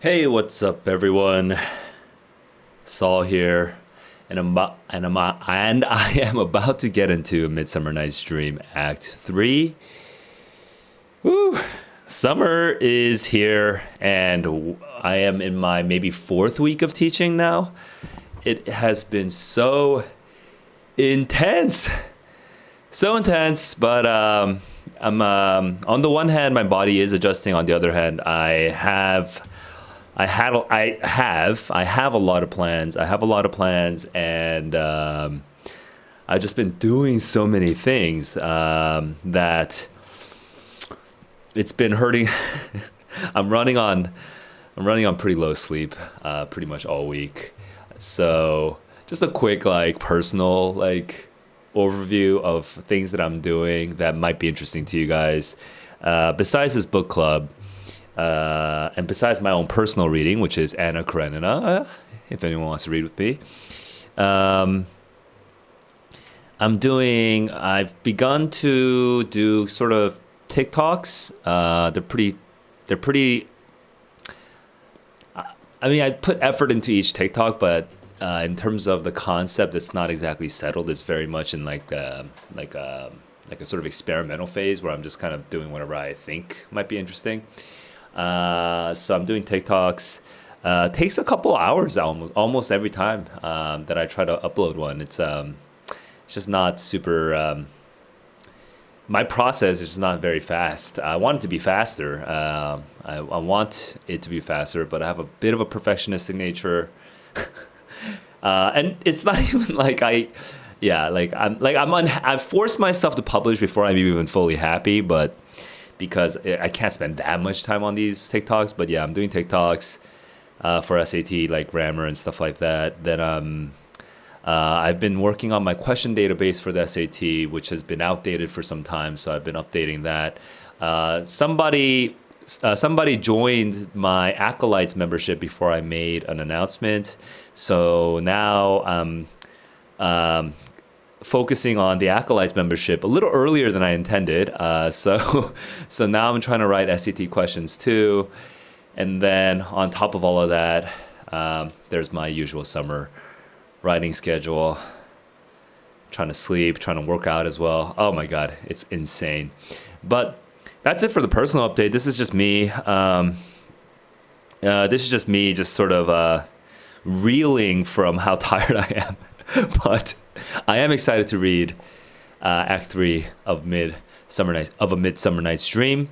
Hey, what's up, everyone? Saul here, and I am about to get into Midsummer Night's Dream Act 3. Woo! Summer is here, and I am in my maybe fourth week of teaching now. It has been intense, so intense, but I'm on the one hand, my body is adjusting. On the other hand, I have a lot of plans. I have a lot of plans, and I've just been doing so many things that it's been hurting. I'm running on pretty low sleep, pretty much all week. So just a quick personal overview of things that I'm doing that might be interesting to you guys. Besides this book club. And besides my own personal reading, which is Anna Karenina, if anyone wants to read with me, I've begun to do sort of TikToks. They're pretty, I mean, I put effort into each TikTok, but in terms of the concept, it's not exactly settled. It's very much in like a sort of experimental phase where I'm just kind of doing whatever I think might be interesting. So I'm doing TikToks. Takes a couple hours almost every time that I try to upload one. It's just not super. My process is just not very fast. I want it to be faster. I want it to be faster, but I have a bit of a perfectionistic nature, and it's not even I've forced myself to publish before I'm even fully happy, but. Because I can't spend that much time on these TikToks. But yeah, I'm doing TikToks for SAT, like grammar and stuff like that. Then I've been working on my question database for the SAT, which has been outdated for some time. So I've been updating that. Somebody joined my Acolytes membership before I made an announcement. So now I'm focusing on the Acolytes membership a little earlier than I intended. So now I'm trying to write SAT questions too. And then on top of all of that, there's my usual summer writing schedule. Trying to sleep, trying to work out as well. Oh my God, it's insane. But that's it for the personal update. This is just me. Just sort of reeling from how tired I am. But I am excited to read Act 3 of A Midsummer Night's Dream.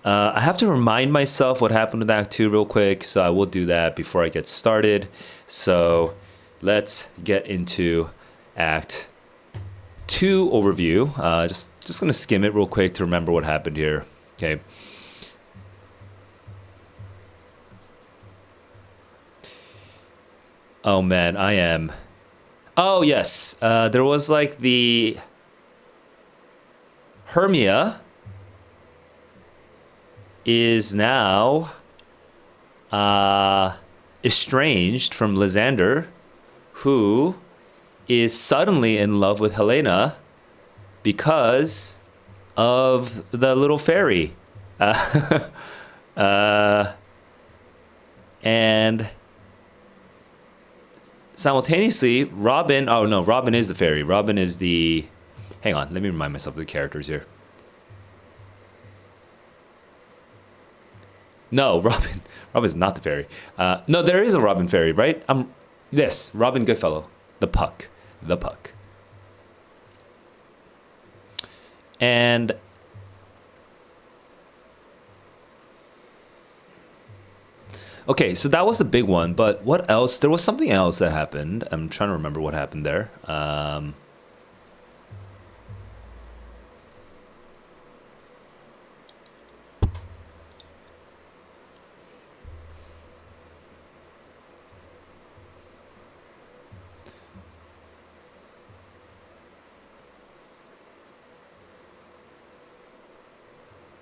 I have to remind myself what happened with Act 2 real quick, so I will do that before I get started. So let's get into Act 2 overview. Just going to skim it real quick to remember what happened here. Okay. Oh man, I am... Oh, yes. There was the Hermia is now estranged from Lysander, who is suddenly in love with Helena because of the little fairy. And... simultaneously, Robin is the fairy. Robin is the... Hang on, let me remind myself of the characters here. No, Robin's not the fairy. No, there is a Robin fairy, right? Yes, Robin Goodfellow. The Puck. And... Okay, so that was the big one, but what else? There was something else that happened. I'm trying to remember what happened there.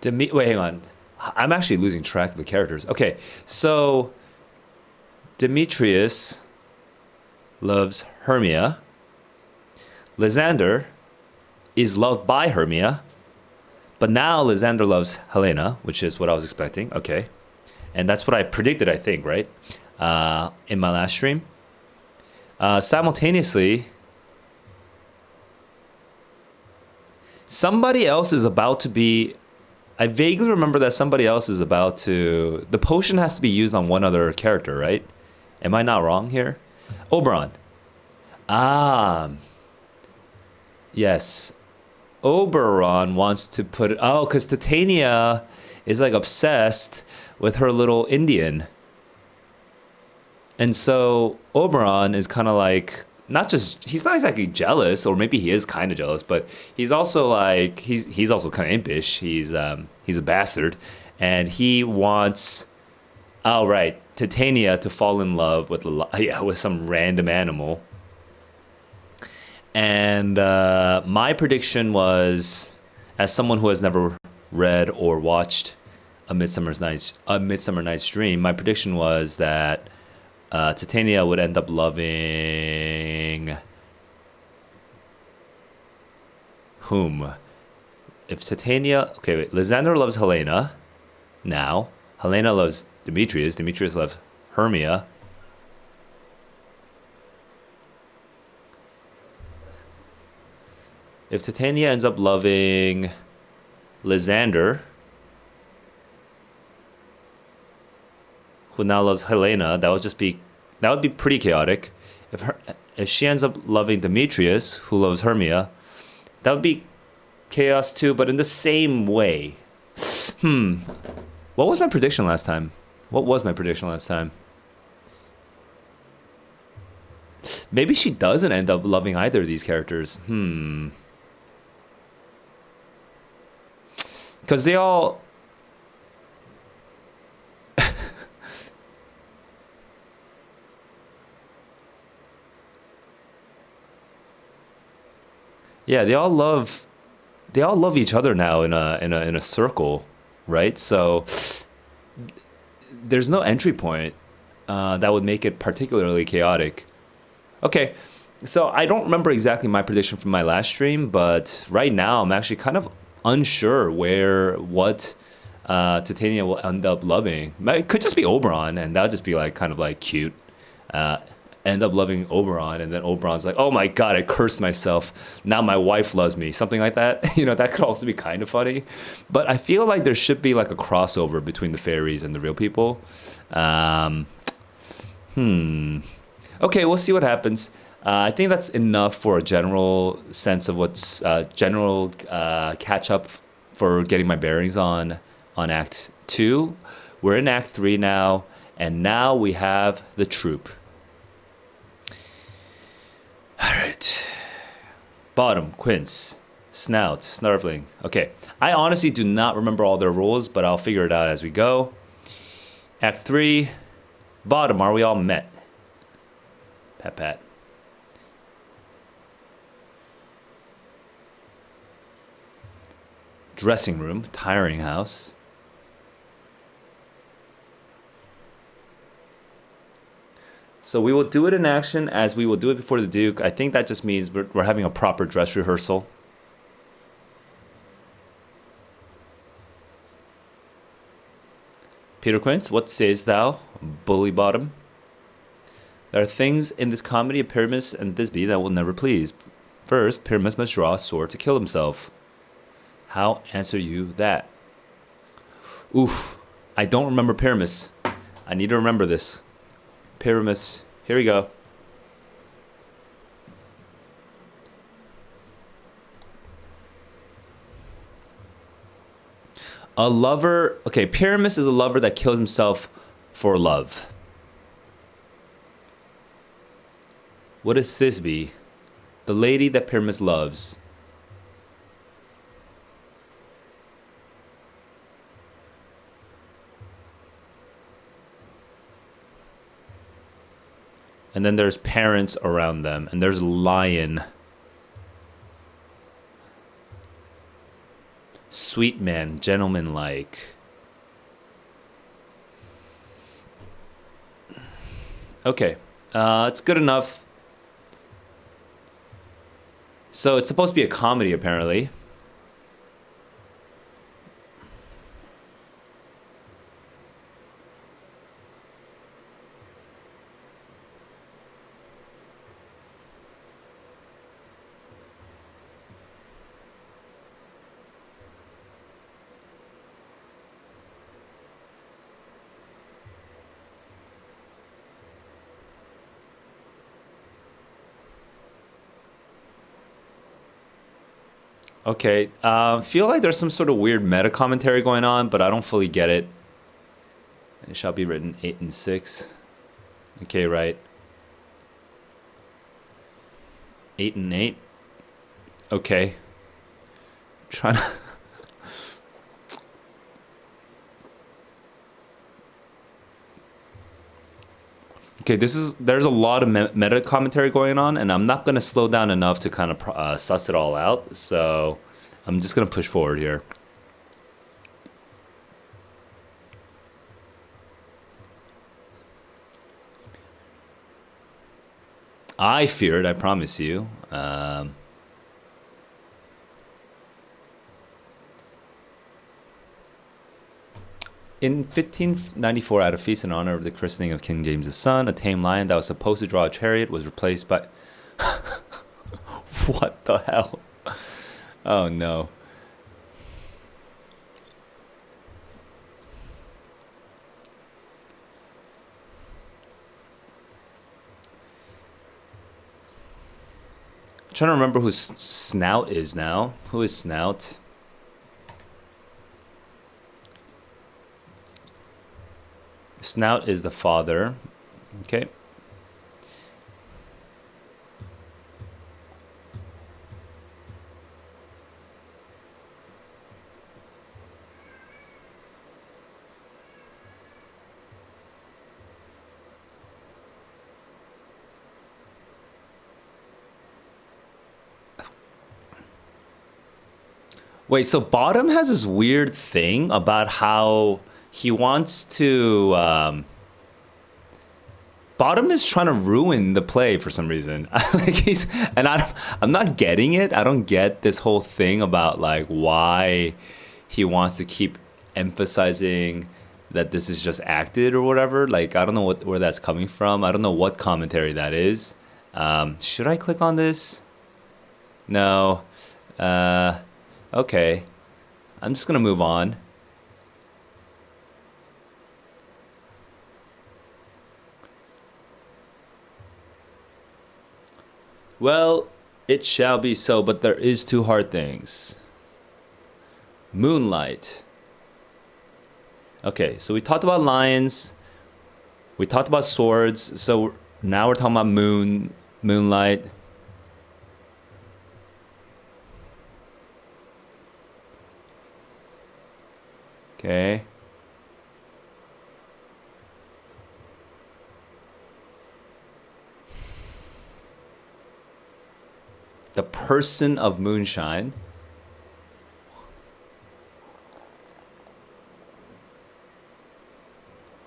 Wait, hang on. I'm actually losing track of the characters. Okay, so Demetrius loves Hermia. Lysander is loved by Hermia, but now Lysander loves Helena, which is what I was expecting. Okay. And that's what I predicted, I think, right? In my last stream. Simultaneously, somebody else is about to be. I vaguely remember that somebody else is about to. The potion has to be used on one other character, right? Am I not wrong here? Oberon. Ah, yes. Oberon wants to put it. Oh, because Titania is like obsessed with her little Indian. And so Oberon is kind of like not just he's not exactly jealous, or maybe he is kind of jealous, but he's also like he's also kind of impish. He's a bastard, and he wants Titania to fall in love with with some random animal. And my prediction was, as someone who has never read or watched a Midsummer Night's Dream, my prediction was that Titania would end up loving whom? If Titania, okay, wait, Lysander loves Helena now. Helena loves Demetrius. Demetrius loves Hermia. If Titania ends up loving Lysander, who now loves Helena, that would be pretty chaotic. If she ends up loving Demetrius, who loves Hermia, that would be chaos too, but in the same way. What was my prediction last time? Maybe she doesn't end up loving either of these characters. Because they all... yeah, they all love each other now in a circle, right? So there's no entry point that would make it particularly chaotic. Okay, so I don't remember exactly my prediction from my last stream, but right now I'm actually kind of unsure what Titania will end up loving. It could just be Oberon, and that would just be like kind of like cute. End up loving Oberon, and then Oberon's like, oh my god, I cursed myself, now my wife loves me, something like that. That could also be kind of funny. But I feel like there should be like a crossover between the fairies and the real people. Okay, we'll see what happens. I think that's enough for a general sense of what's general catch up for getting my bearings on Act 2. We're in Act 3 now, and now we have the troupe. All right. Bottom, Quince, Snout, Snarfling. Okay, I honestly do not remember all their roles, but I'll figure it out as we go. Act 3, bottom, are we all met? Pat, pat. Dressing room, tiring house. So we will do it in action as we will do it before the Duke. I think that just means we're having a proper dress rehearsal. Peter Quince, what sayest thou, bully bottom? There are things in this comedy of Pyramus and Thisbe that will never please. First, Pyramus must draw a sword to kill himself. How answer you that? Oof, I don't remember Pyramus. I need to remember this. Pyramus, here we go. A lover, okay, Pyramus is a lover that kills himself for love. What is Thisbe? The lady that Pyramus loves. And then there's parents around them. And there's lion. Sweet man, gentleman-like. Okay. It's good enough. So it's supposed to be a comedy, apparently. Okay, feel like there's some sort of weird meta commentary going on, but I don't fully get it. It shall be written 8 and 6. Okay, right. 8 and 8. Okay. Trying to. Okay, there's a lot of meta commentary going on, and I'm not gonna slow down enough to kind of suss it all out. So I'm just gonna push forward here. I fear it, I promise you. In 1594, at a feast in honor of the christening of King James's son, a tame lion that was supposed to draw a chariot was replaced by. What the hell? Oh no. I'm trying to remember who Snout is now. Who is Snout? Snout is the father. Okay. Wait, so Bottom has this weird thing about how he wants to. Bottom is trying to ruin the play for some reason. Like I'm not getting it. I don't get this whole thing about like why he wants to keep emphasizing that this is just acted or whatever. Like I don't know where that's coming from. I don't know what commentary that is. Should I click on this? No. Okay. I'm just gonna move on. Well, it shall be so, but there is two hard things. Moonlight. Okay, so we talked about lions. We talked about swords. So now we're talking about moonlight. Okay. The person of moonshine.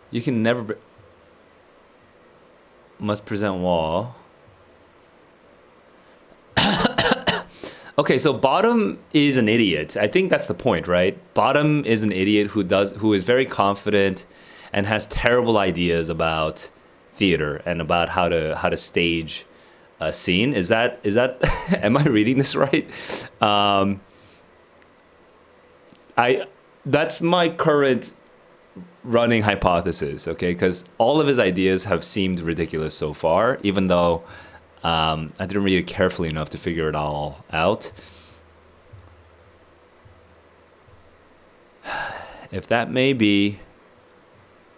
You can never must present wall. Okay, so Bottom is an idiot. I think that's the point, right? Bottom is an idiot who is very confident and has terrible ideas about theater and about how to stage a scene. Is that am I reading this right? I That's my current running hypothesis, okay? Because all of his ideas have seemed ridiculous so far, even though I didn't read it carefully enough to figure it all out. If that may be,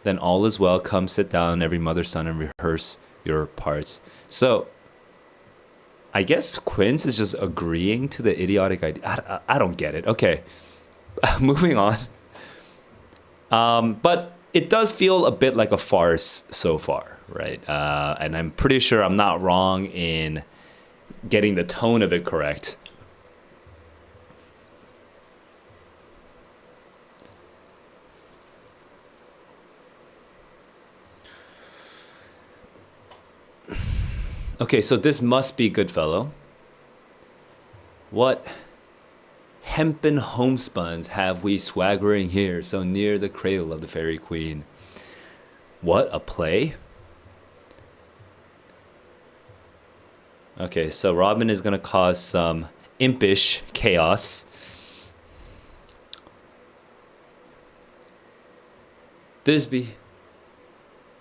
then all is well. Come sit down, every mother's son, and rehearse your parts. So, I guess Quince is just agreeing to the idiotic idea. I don't get it. Okay, moving on. But it does feel a bit like a farce so far, right? And I'm pretty sure I'm not wrong in getting the tone of it correct. Okay, so this must be Goodfellow. What hempen homespuns have we swaggering here, so near the cradle of the fairy queen? What, a play? Okay, so Robin is gonna cause some impish chaos. This be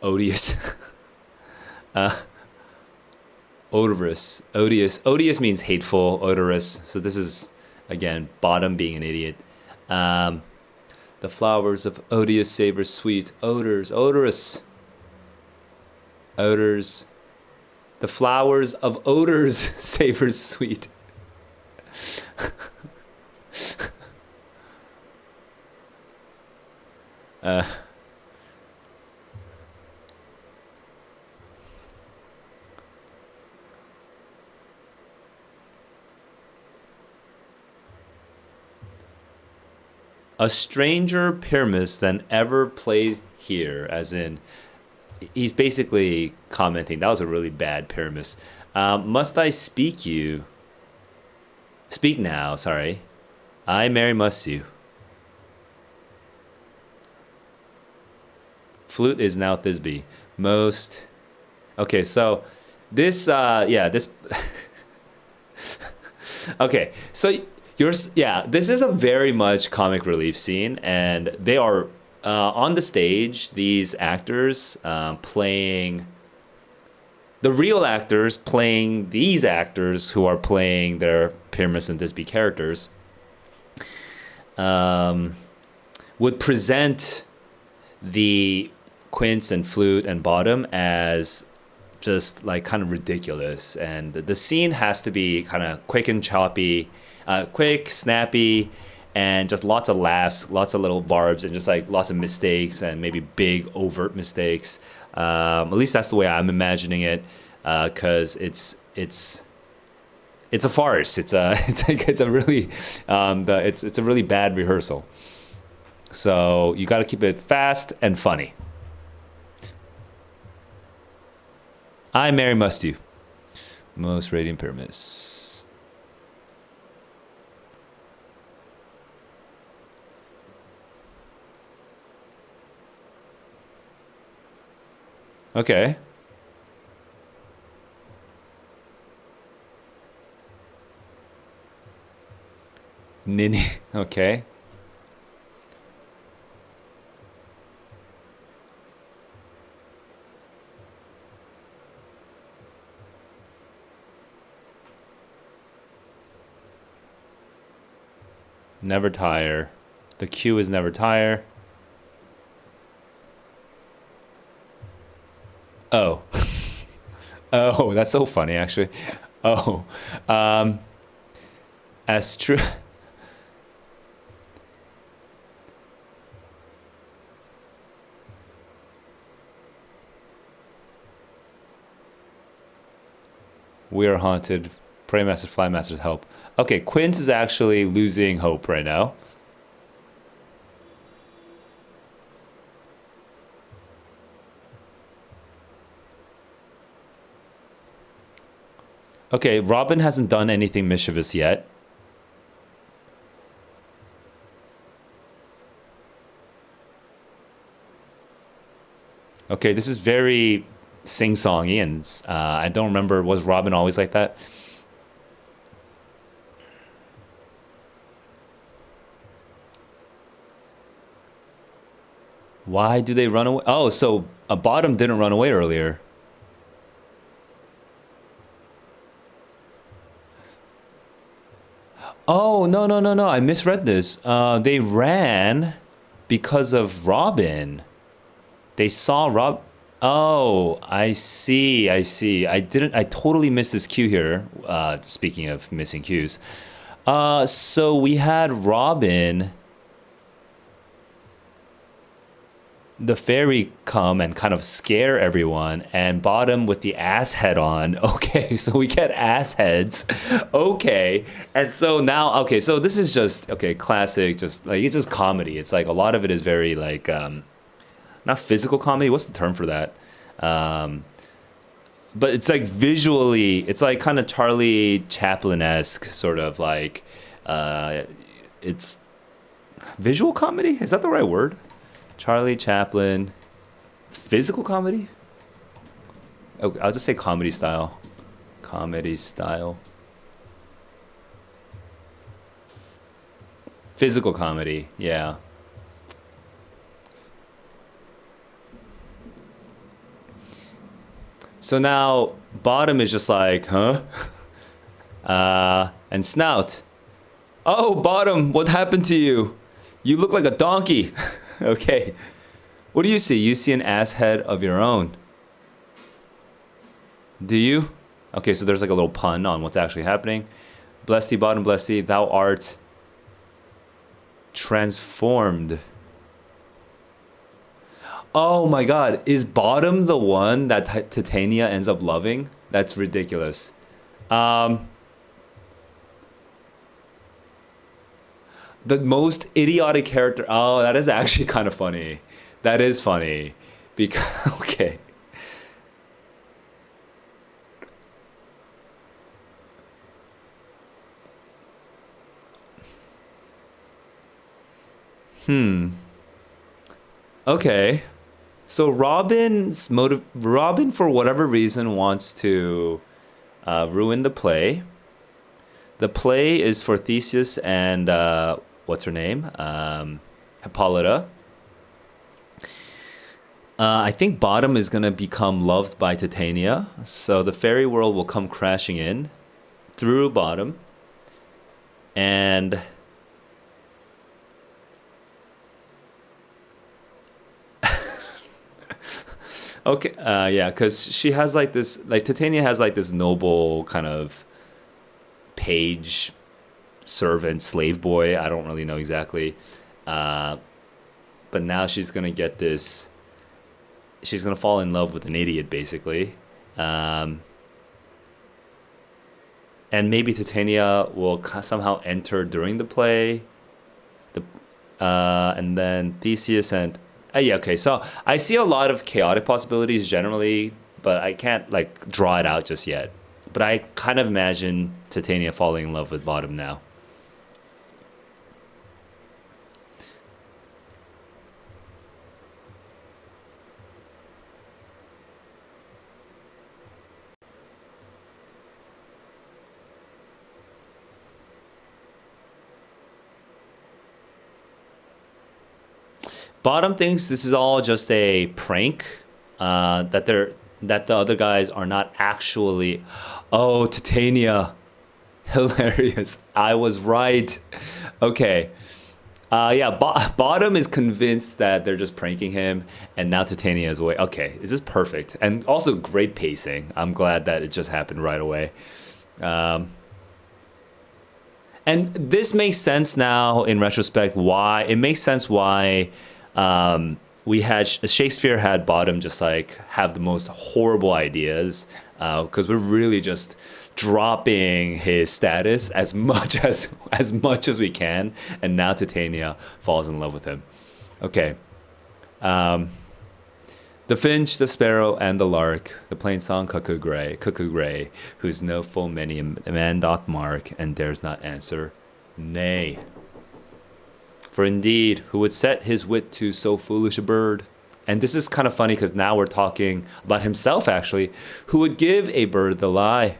odious. Odorous. Odious means hateful. Odorous. So this is Again, bottom being an idiot. Um, the flowers of odious savor sweet. Odors, odorous. Odors. The flowers of odors savors sweet. uh, a stranger Pyramus than ever played here, as in he's basically commenting that was a really bad Pyramus. Must I speak you? Speak now, sorry. I marry must you. Flute is now Thisbe. Most. Okay, so this, yeah, this. Okay, so yeah, this is a very much comic relief scene, and they are on the stage. These actors playing the real actors playing these actors who are playing their Pyramus and Thisbe characters. Would present the quints and flute and bottom as just like kind of ridiculous, and the scene has to be kind of quick and choppy, quick, snappy, and just lots of laughs, lots of little barbs, and just like lots of mistakes and maybe big overt mistakes. At least that's the way I'm imagining it, because it's a farce. It's a it's a really it's a really bad rehearsal. So you got to keep it fast and funny. I marry must you. Most radiant Pyramus. Okay. Nini. Okay. Never tire. The cue is never tire. Oh. Oh, that's so funny, actually. Oh. As true. We are haunted. Pray Master, Fly Master's help. Okay, Quince is actually losing hope right now. Okay, Robin hasn't done anything mischievous yet. Okay, this is very sing-songy, and I don't remember, was Robin always like that? Why do they run away? Oh, so a bottom didn't run away earlier. Oh, no, no, no, no. I misread this. They ran because of Robin. They saw Rob. Oh, I see. I see. I totally missed this cue here. Speaking of missing cues. So we had Robin, the fairy, come and kind of scare everyone, and Bottom with the ass head on. Okay, so we get ass heads. Okay, and so now, okay, so this is just, okay, classic, just like, it's just comedy. It's like a lot of it is very like, not physical comedy, what's the term for that? But it's like visually, it's like kind of Charlie Chaplin-esque, sort of like, it's visual comedy? Is that the right word? Charlie Chaplin, physical comedy? Okay, I'll just say comedy style. Comedy style. Physical comedy, yeah. So now Bottom is just like, huh? And Snout, Oh, Bottom, what happened to you? You look like a donkey. Okay. What do you see? You see an ass head of your own. Do you? Okay, so there's like a little pun on what's actually happening. Bless thee, Bottom, bless thee. Thou art transformed. Oh my god, is Bottom the one that Titania ends up loving? That's ridiculous. Um, the most idiotic character. Oh, that is actually kind of funny. That is funny. Because, okay. Hmm. Okay. So Robin, for whatever reason, wants to ruin the play. The play is for Theseus and what's her name? Hippolyta. I think Bottom is gonna become loved by Titania, so the fairy world will come crashing in through Bottom, and okay, yeah, because she has like this, like Titania has like this noble kind of page, servant, slave boy. I don't really know exactly, uh, but now she's gonna get this. She's gonna fall in love with an idiot, basically, um, and maybe Titania will somehow enter during the play. The and then Theseus and yeah, okay. So I see a lot of chaotic possibilities generally, but I can't like draw it out just yet. But I kind of imagine Titania falling in love with Bottom now. Bottom thinks this is all just a prank. That the other guys are not actually. Oh, Titania, hilarious! I was right. Okay. Yeah. Bottom is convinced that they're just pranking him, and now Titania is away. Okay, this is perfect, and also great pacing. I'm glad that it just happened right away. Um, and this makes sense now in retrospect. Why it makes sense why we had Shakespeare had Bottom just like have the most horrible ideas because we're really just dropping his status as much as we can, and now Titania falls in love with him. Okay. Um, the finch, the sparrow, and the lark, the plain song cuckoo gray, whose no full many a man doth mark, and dares not answer, nay. For indeed, who would set his wit to so foolish a bird? And this is kind of funny because now we're talking about himself, actually. Who would give a bird the lie,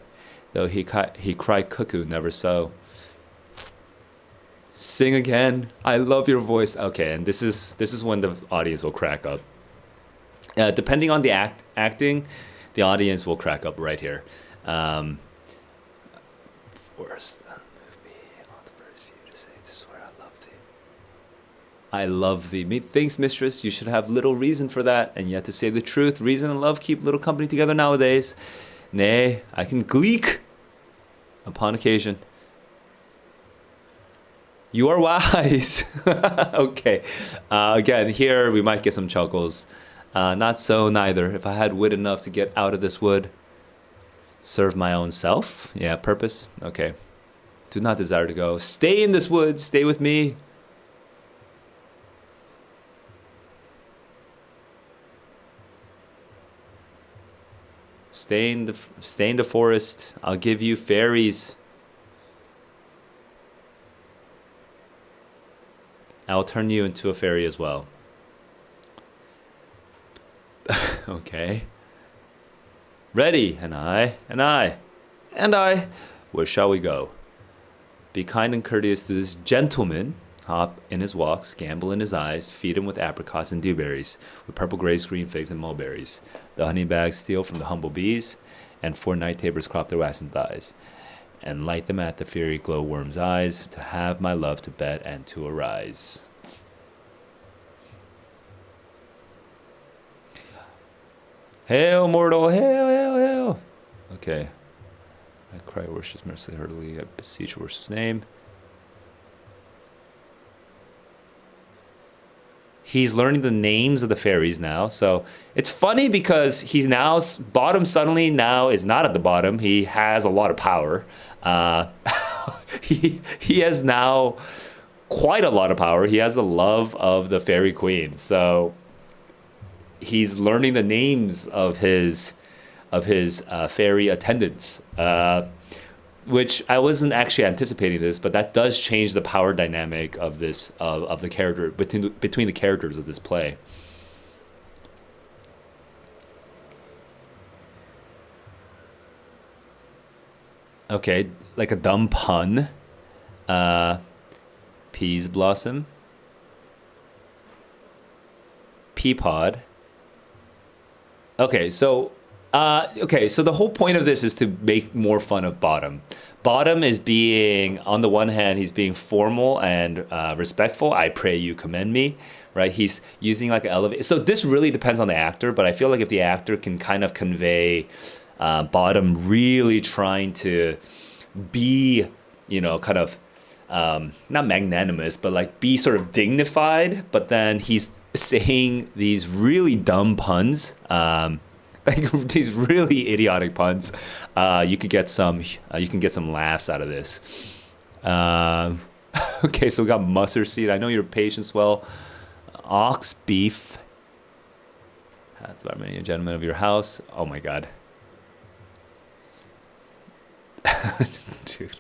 though he cry cuckoo never so. Sing again. I love your voice. Okay, and this is when the audience will crack up. Depending on the acting, the audience will crack up right here. Force them, move me on the bird's view to say, to swear I love thee. I love thee. Methinks, mistress, you should have little reason for that, and yet to say the truth, reason and love keep little company together nowadays. Nay, I can gleek upon occasion. You are wise. Okay. Again, here we might get some chuckles. Not so neither. If I had wit enough to get out of this wood, serve my own self. Yeah, purpose. Okay. Do not desire to go. Stay in this wood. Stay with me. Stay in the forest. I'll give you fairies. I'll turn you into a fairy as well. Okay. Ready, and I, and I, and I. Where shall we go? Be kind and courteous to this gentleman. Hop in his walks, gamble in his eyes, feed him with apricots and dewberries, with purple grapes, green figs, and mulberries. The honey bags steal from the humble bees, and 4 night tapers crop their waxen thighs. and light them at the fiery glowworm's eyes, to have my love to bet and to arise. Hail, mortal, hail, hail, hail. Okay. I cry, worships mercifully, heartily. I beseech, worship's name. He's learning the names of the fairies now. So it's funny because he's now, bottom suddenly now is not at the bottom. He has a lot of power. He has now quite a lot of power. He has the love of the fairy queen. So he's learning the names of his fairy attendants, which I wasn't actually anticipating this, but that does change the power dynamic of this of the character between the characters of this play. Okay, like a dumb pun. Peas blossom. Peapod. Okay, so the whole point of this is to make more fun of Bottom. Bottom is being, on the one hand, he's being formal and respectful. I pray you commend me, right? He's using like an elevate. So this really depends on the actor, but I feel like if the actor can kind of convey Bottom really trying to be, kind of not magnanimous, but like be sort of dignified, but then he's saying these really dumb puns. Like these really idiotic puns, you can get some laughs out of this. Okay, so we got mustard seed. I know your patience well. Ox beef. Hath by many a gentleman of your house. Oh my god, dude.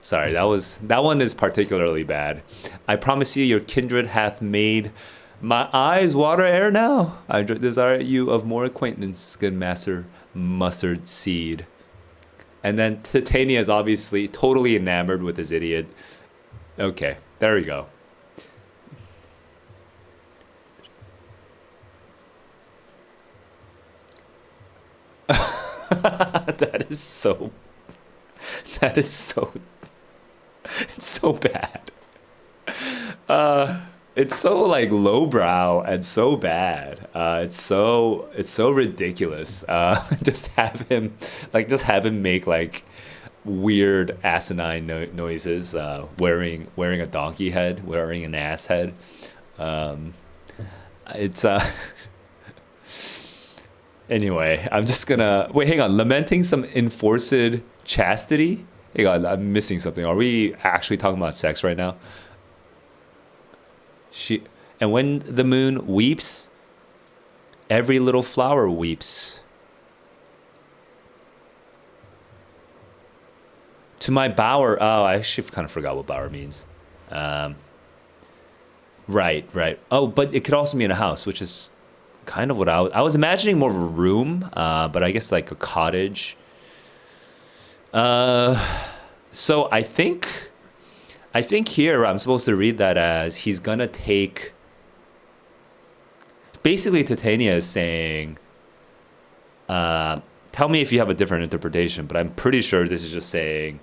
Sorry, that one is particularly bad. I promise you, your kindred hath made my eyes water ere now. I desire you of more acquaintance, good master mustard seed. And then Titania is obviously totally enamored with this idiot. Okay, there we go. That is so it's so bad. It's so like lowbrow and so bad. It's so ridiculous. Just have him make like weird asinine noises. Wearing a donkey head, wearing an ass head. It's Anyway, I'm just gonna wait. Hang on, lamenting some enforced chastity. Hang on, I'm missing something. Are we actually talking about sex right now? And when the moon weeps, every little flower weeps. To my bower. Oh, I actually kind of forgot what bower means. Right. Oh, but it could also mean a house, which is kind of what I was imagining more of a room, but I guess like a cottage. So I think here I'm supposed to read that as he's gonna take. Basically, Titania is saying, tell me if you have a different interpretation, but I'm pretty sure this is just saying,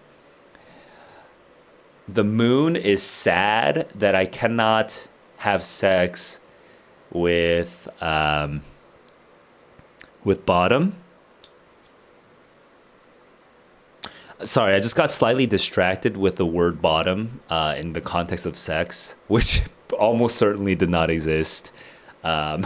the moon is sad that I cannot have sex with Bottom. Sorry, I just got slightly distracted with the word bottom in the context of sex, which almost certainly did not exist. I'm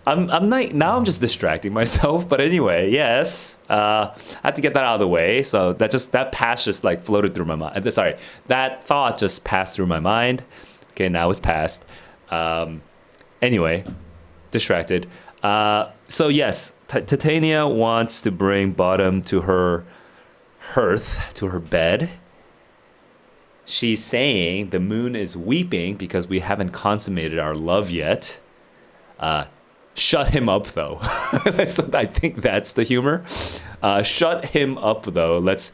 like, now I'm just distracting myself. But anyway, yes, I had to get that out of the way. So that past just like floated through my mind. Sorry, that thought just passed through my mind. Okay, now it's past. Anyway, distracted. So yes, Titania wants to bring Bottom to her hearth, to her bed. She's saying the moon is weeping because we haven't consummated our love yet. Shut him up, though. So I think that's the humor. Shut him up, though. Let's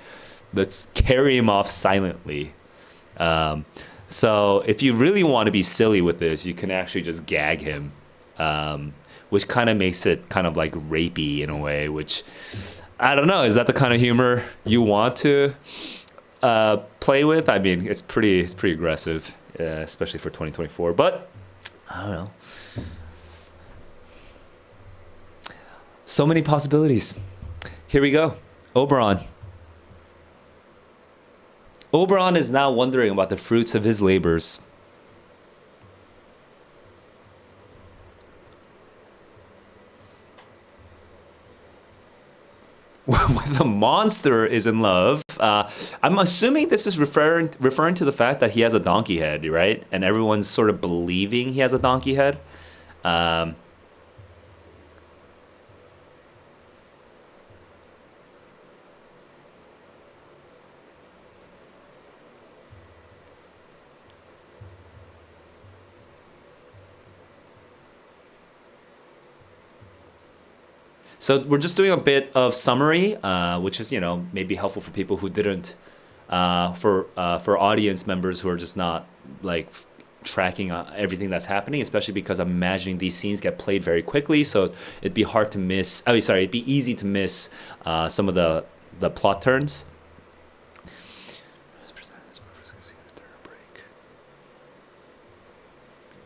carry him off silently. So if you really want to be silly with this, you can actually just gag him. which kind of makes it kind of like rapey in a way, which I don't know. Is that the kind of humor you want to play with? I mean, it's pretty aggressive, especially for 2024. But I don't know. So many possibilities. Here we go. Oberon. Oberon is now wondering about the fruits of his labors. When the monster is in love, I'm assuming this is referring to the fact that he has a donkey head, right? And everyone's sort of believing he has a donkey head. So we're just doing a bit of summary, which is, maybe helpful for people who didn't, for audience members who are just not like tracking everything that's happening, especially because I'm imagining these scenes get played very quickly, so it'd be hard to miss. Oh, sorry, it'd be easy to miss some of the plot turns.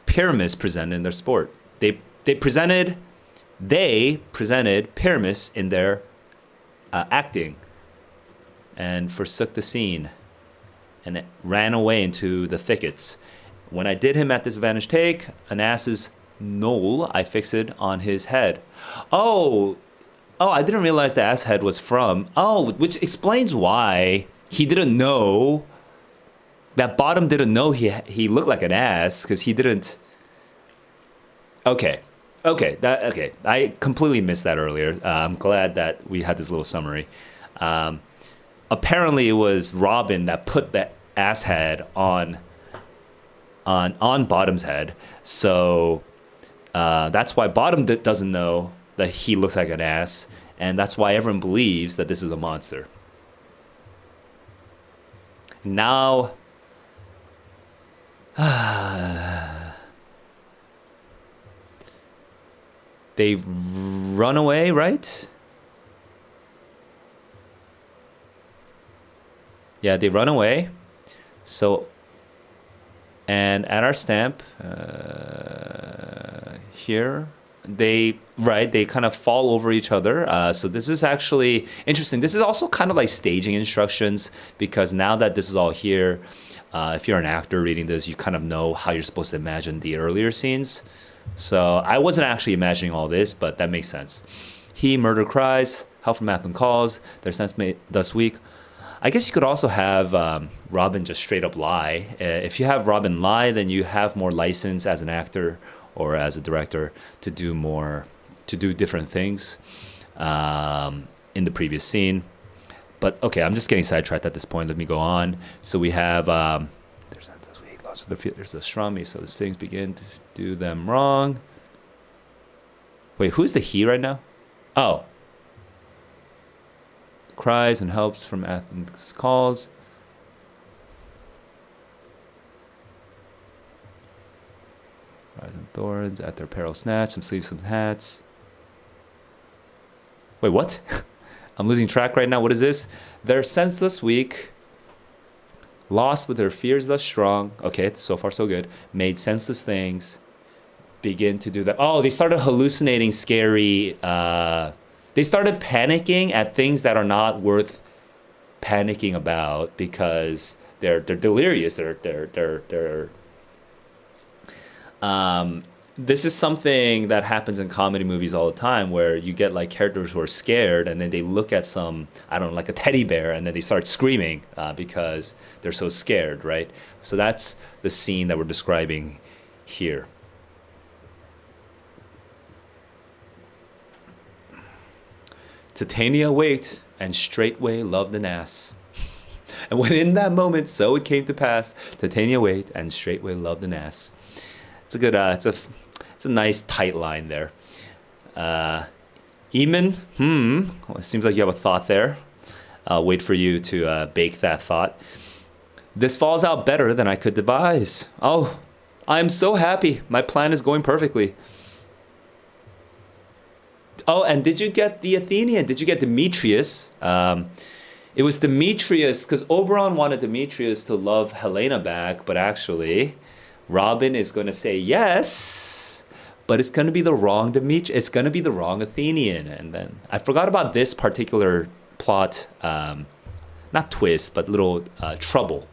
Pyramus presented in their sport. They presented Pyramus in their acting and forsook the scene and it ran away into the thickets. When I did him at disadvantage take, an ass's knoll I fixed on his head. Oh, I didn't realize the ass head was from. Oh, which explains why he didn't know. That bottom didn't know he looked like an ass because he didn't. Okay. I completely missed that earlier. I'm glad that we had this little summary. Apparently, it was Robin that put the ass head on Bottom's head. So that's why Bottom doesn't know that he looks like an ass, and that's why everyone believes that this is a monster. Now. They run away, right? Yeah, they run away. So, and at our stamp here, they kind of fall over each other. So this is actually interesting. This is also kind of like staging instructions, because now that this is all here, if you're an actor reading this, you kind of know how you're supposed to imagine the earlier scenes. So I wasn't actually imagining all this, but that makes sense. He murder cries, help from Athens calls, their sense made thus weak. I guess you could also have Robin just straight up lie. If you have Robin lie, then you have more license as an actor or as a director to do different things in the previous scene. But okay, I'm just getting sidetracked at this point. Let me go on. So we have there's the Strami, so the things begin to do them wrong. Wait, who's the he right now? Oh. Cries and helps from Athens calls. Rise and thorns at their peril snatch, some sleeves, some hats. Wait, what? I'm losing track right now. What is this? They're senseless weak. Lost with their fears thus strong. Okay, so far so good. Made senseless things. Begin to do that. Oh, they started hallucinating scary. They started panicking at things that are not worth panicking about because they're delirious. This is something that happens in comedy movies all the time, where you get like characters who are scared and then they look at some, I don't know, like a teddy bear, and then they start screaming because they're so scared, right? So that's the scene that we're describing here. Titania waked and straightway loved an ass. And when in that moment, so it came to pass, Titania waked and straightway loved an ass. It's a good, it's a nice tight line there. Eamon, well, it seems like you have a thought there. I'll wait for you to bake that thought. This falls out better than I could devise. Oh, I'm so happy. My plan is going perfectly. Oh, and did you get the Athenian? Did you get Demetrius? It was Demetrius because Oberon wanted Demetrius to love Helena back, but actually, Robin is going to say yes, but it's going to be the wrong Demetrius. It's going to be the wrong Athenian. And then I forgot about this particular plot, not twist, but little trouble.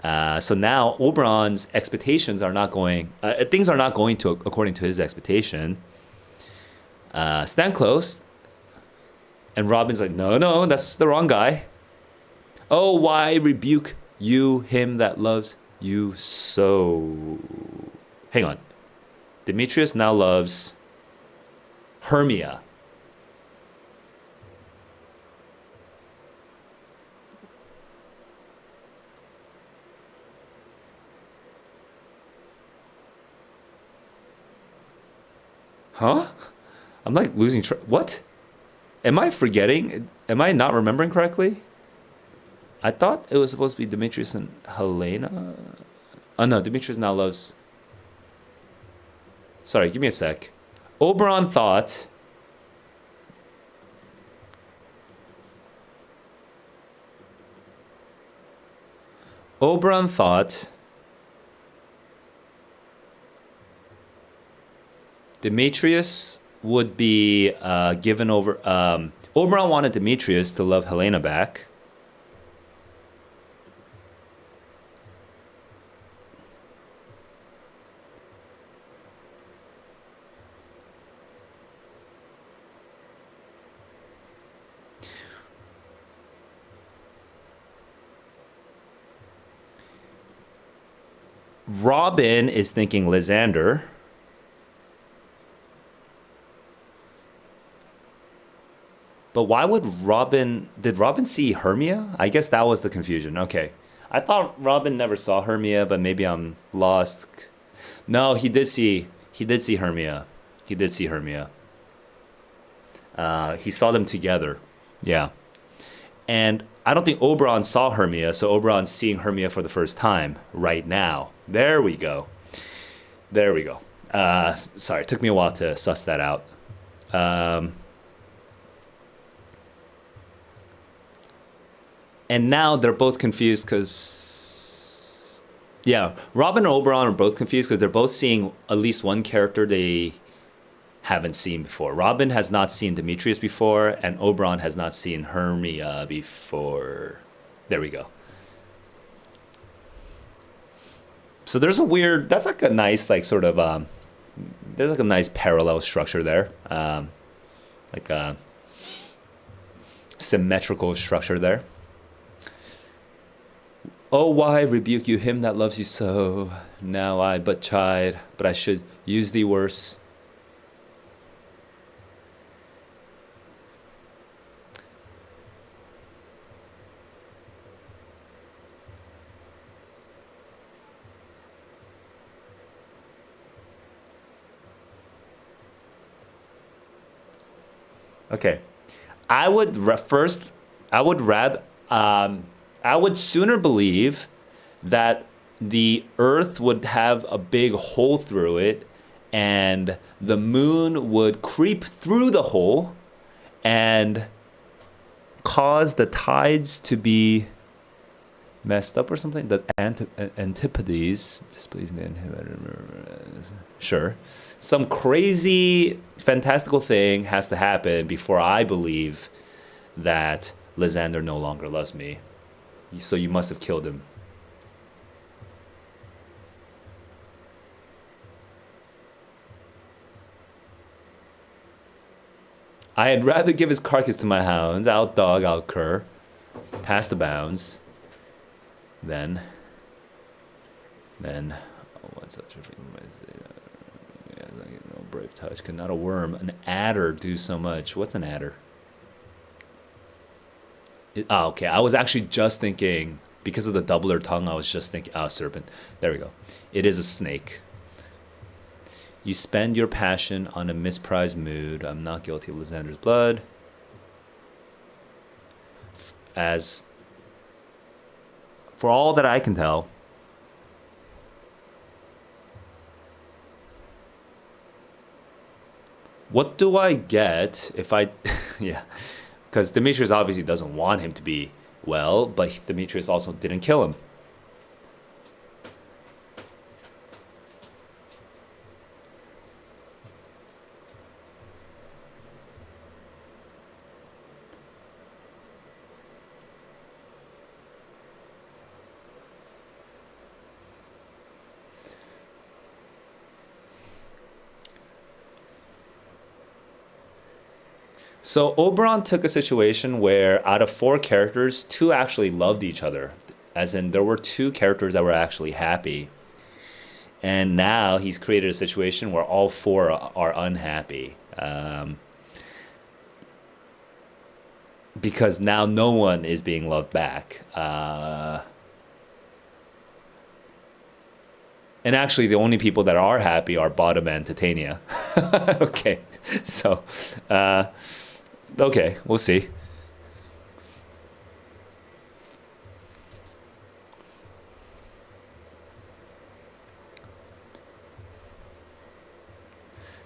So now Oberon's expectations are not going, things are not going to according to his expectation. Stand close. And Robin's like, no, no, that's the wrong guy. Oh, why rebuke you him that loves you so? Hang on. Demetrius now loves Hermia. Huh? I'm like losing track. What? Am I forgetting? Am I not remembering correctly? I thought it was supposed to be Demetrius and Helena. Oh no, Demetrius now loves. Sorry, give me a sec. Oberon thought. Oberon thought. Demetrius would be given over. Oberon wanted Demetrius to love Helena back. Robin is thinking Lysander. But why would Robin... Did Robin see Hermia? I guess that was the confusion. Okay. I thought Robin never saw Hermia, but maybe I'm lost. No, he did see Hermia. He did see Hermia. He saw them together. Yeah. And I don't think Oberon saw Hermia, so Oberon's seeing Hermia for the first time right now. There we go. There we go. Sorry, it took me a while to suss that out. And now they're both confused because, yeah, Robin and Oberon are both confused because they're both seeing at least one character they haven't seen before. Robin has not seen Demetrius before, and Oberon has not seen Hermia before. There we go. So there's a weird, that's like a nice, like sort of, there's like a nice parallel structure there. Like a symmetrical structure there. Oh, why rebuke you him that loves you so? Now I but chide, but I should use thee worse. Okay, I would I would sooner believe that the Earth would have a big hole through it, and the moon would creep through the hole and cause the tides to be messed up or something. The antipodes displeasing the sure. Some crazy fantastical thing has to happen before I believe that Lysander no longer loves me. So you must have killed him. I had rather give his carcass to my hounds, out dog, out cur, past the bounds, than one such a no brave touch. Could not a worm, an adder do so much? What's an adder? Okay. I was actually just thinking, because of the doubler tongue, I was just thinking, serpent. There we go. It is a snake. You spend your passion on a misprized mood. I'm not guilty of Lysander's blood. As for all that I can tell, What do I get if I, yeah, because Demetrius obviously doesn't want him to be well, but Demetrius also didn't kill him. So Oberon took a situation where out of four characters, two actually loved each other. As in, there were two characters that were actually happy. And now he's created a situation where all four are unhappy. Because now no one is being loved back. And actually, the only people that are happy are Bottom and Titania. Okay, so, okay, we'll see.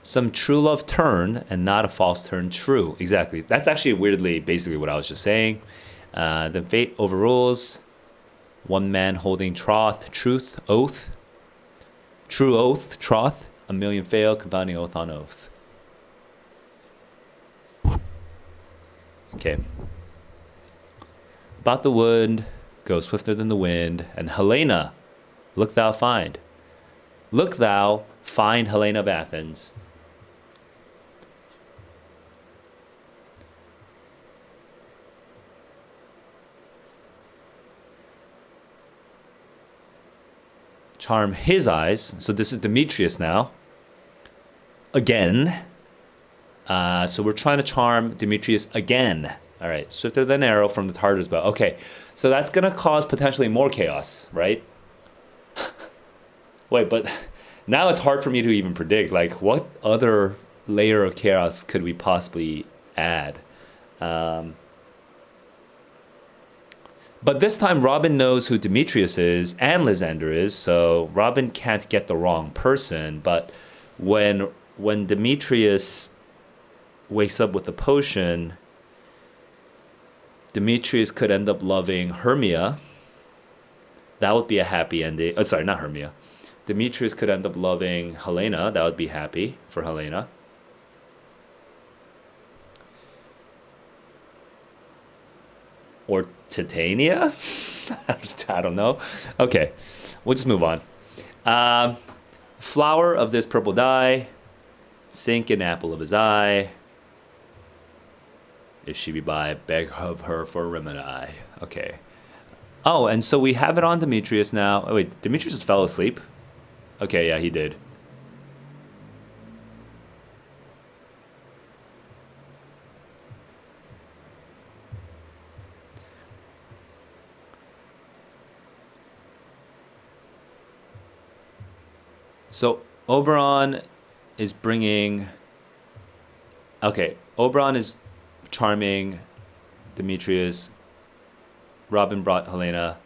Some true love turn and not a false turn true. Exactly. That's actually weirdly basically what I was just saying. Then fate overrules. One man holding troth, truth, oath. True oath, troth. A million fail, confounding oath on oath. Okay. About the wood, go swifter than the wind. And Helena, look thou find. Look thou find Helena of Athens. Charm his eyes. So this is Demetrius now. Again. So we're trying to charm Demetrius again. All right. Swifter than arrow from the Tartar's bow. Okay. So that's going to cause potentially more chaos, right? Wait, but now it's hard for me to even predict. Like, what other layer of chaos could we possibly add? But this time, Robin knows who Demetrius is and Lysander is, so Robin can't get the wrong person. But when Demetrius wakes up with the potion, Demetrius could end up loving Hermia. That would be a happy ending. Oh, sorry, not Hermia. Demetrius could end up loving Helena. That would be happy for Helena. Or Titania? I don't know. Okay, we'll just move on. Flower of this purple dye, sink an apple of his eye. If she be by, beg of her for remedy. Okay. Oh, and so we have it on Demetrius now. Oh, wait, Demetrius just fell asleep? Okay, yeah, he did. So Oberon is bringing. Okay, Oberon is charming Demetrius. Robin brought Helena.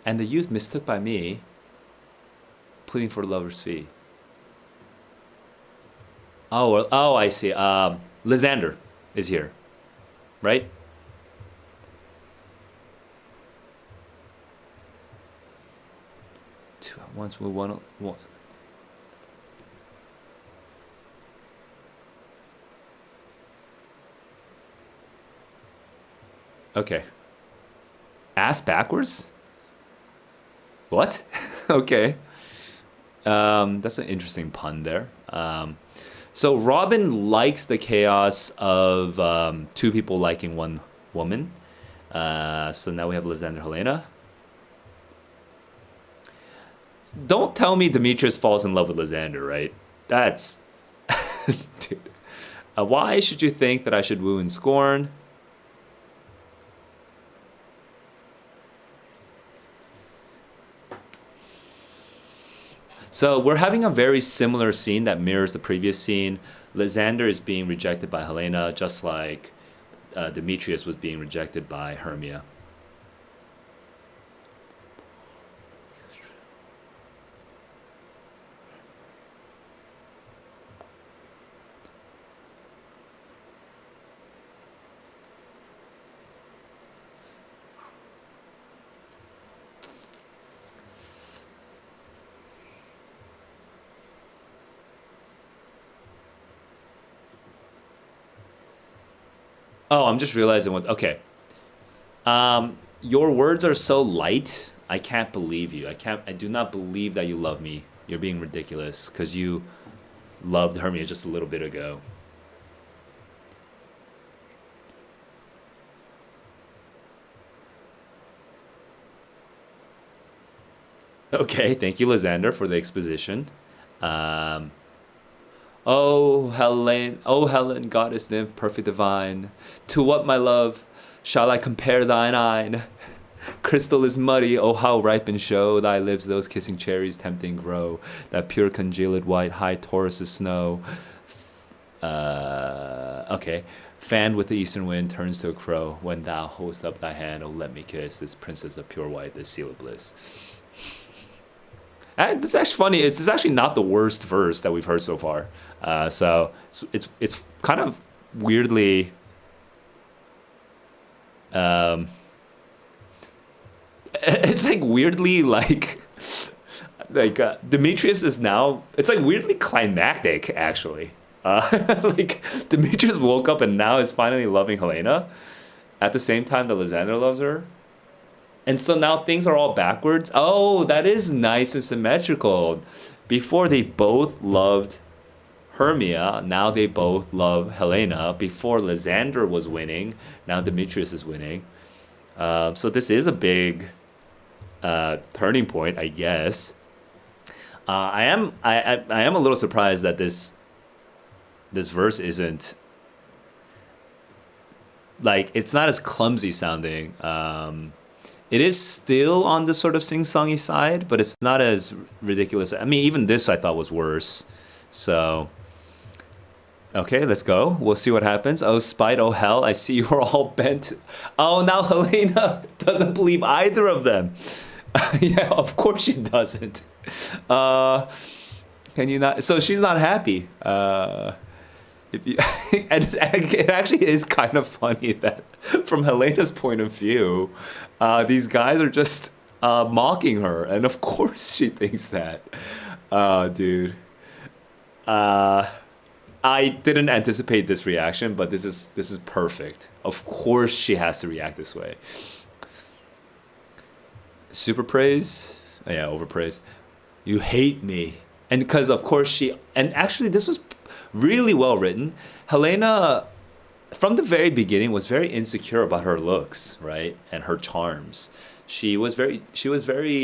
And the youth mistook by me, pleading for lover's fee. Oh, oh, I see. Lysander is here, right? Once we want. Okay. Ass backwards? What? Okay. That's an interesting pun there. So Robin likes the chaos of two people liking one woman. So now we have Lysander Helena. Don't tell me Demetrius falls in love with Lysander, right? That's... Dude. Why should you think that I should woo and scorn? So we're having a very similar scene that mirrors the previous scene. Lysander is being rejected by Helena, just like Demetrius was being rejected by Hermia. Oh, I'm just realizing what. Okay. Your words are so light. I can't believe you. I can't. I do not believe that you love me. You're being ridiculous because you loved Hermia just a little bit ago. Okay, thank you, Lysander, for the exposition. Um, oh Helen, goddess nymph, perfect divine, to what, my love, shall I compare thine eyne? Crystal is muddy, oh how ripe and show thy lips those kissing cherries tempting grow, that pure congealed white, high Taurus' snow. Okay. Fanned with the eastern wind turns to a crow, when thou holdst up thy hand, oh let me kiss this princess of pure white, this seal of bliss. It's actually funny. It's actually not the worst verse that we've heard so far. So it's kind of weirdly. Um, it's like weirdly Demetrius is now. It's like weirdly climactic actually. Like Demetrius woke up and now is finally loving Helena, at the same time that Lysander loves her. And so now things are all backwards. Oh, that is nice and symmetrical. Before they both loved Hermia, now they both love Helena. Before Lysander was winning, now Demetrius is winning. So this is a big turning point, I guess. I am a little surprised that this verse isn't like it's not as clumsy sounding. It is still on the sort of sing-songy side, but it's not as ridiculous. I mean, even this I thought was worse. So, okay, let's go. We'll see what happens. Oh, spite, oh hell, I see you're all bent. Oh, now Helena doesn't believe either of them. Yeah, of course she doesn't. Uh, can you not? So she's not happy. If you, and it actually is kind of funny that from Helena's point of view, these guys are just mocking her, and of course she thinks that. Dude, I didn't anticipate this reaction, but this is perfect. Of course she has to react this way. Super praise, yeah, overpraise. You hate me, and because of course and actually this was really well written. Helena, from the very beginning, was very insecure about her looks, right, and her charms. She was very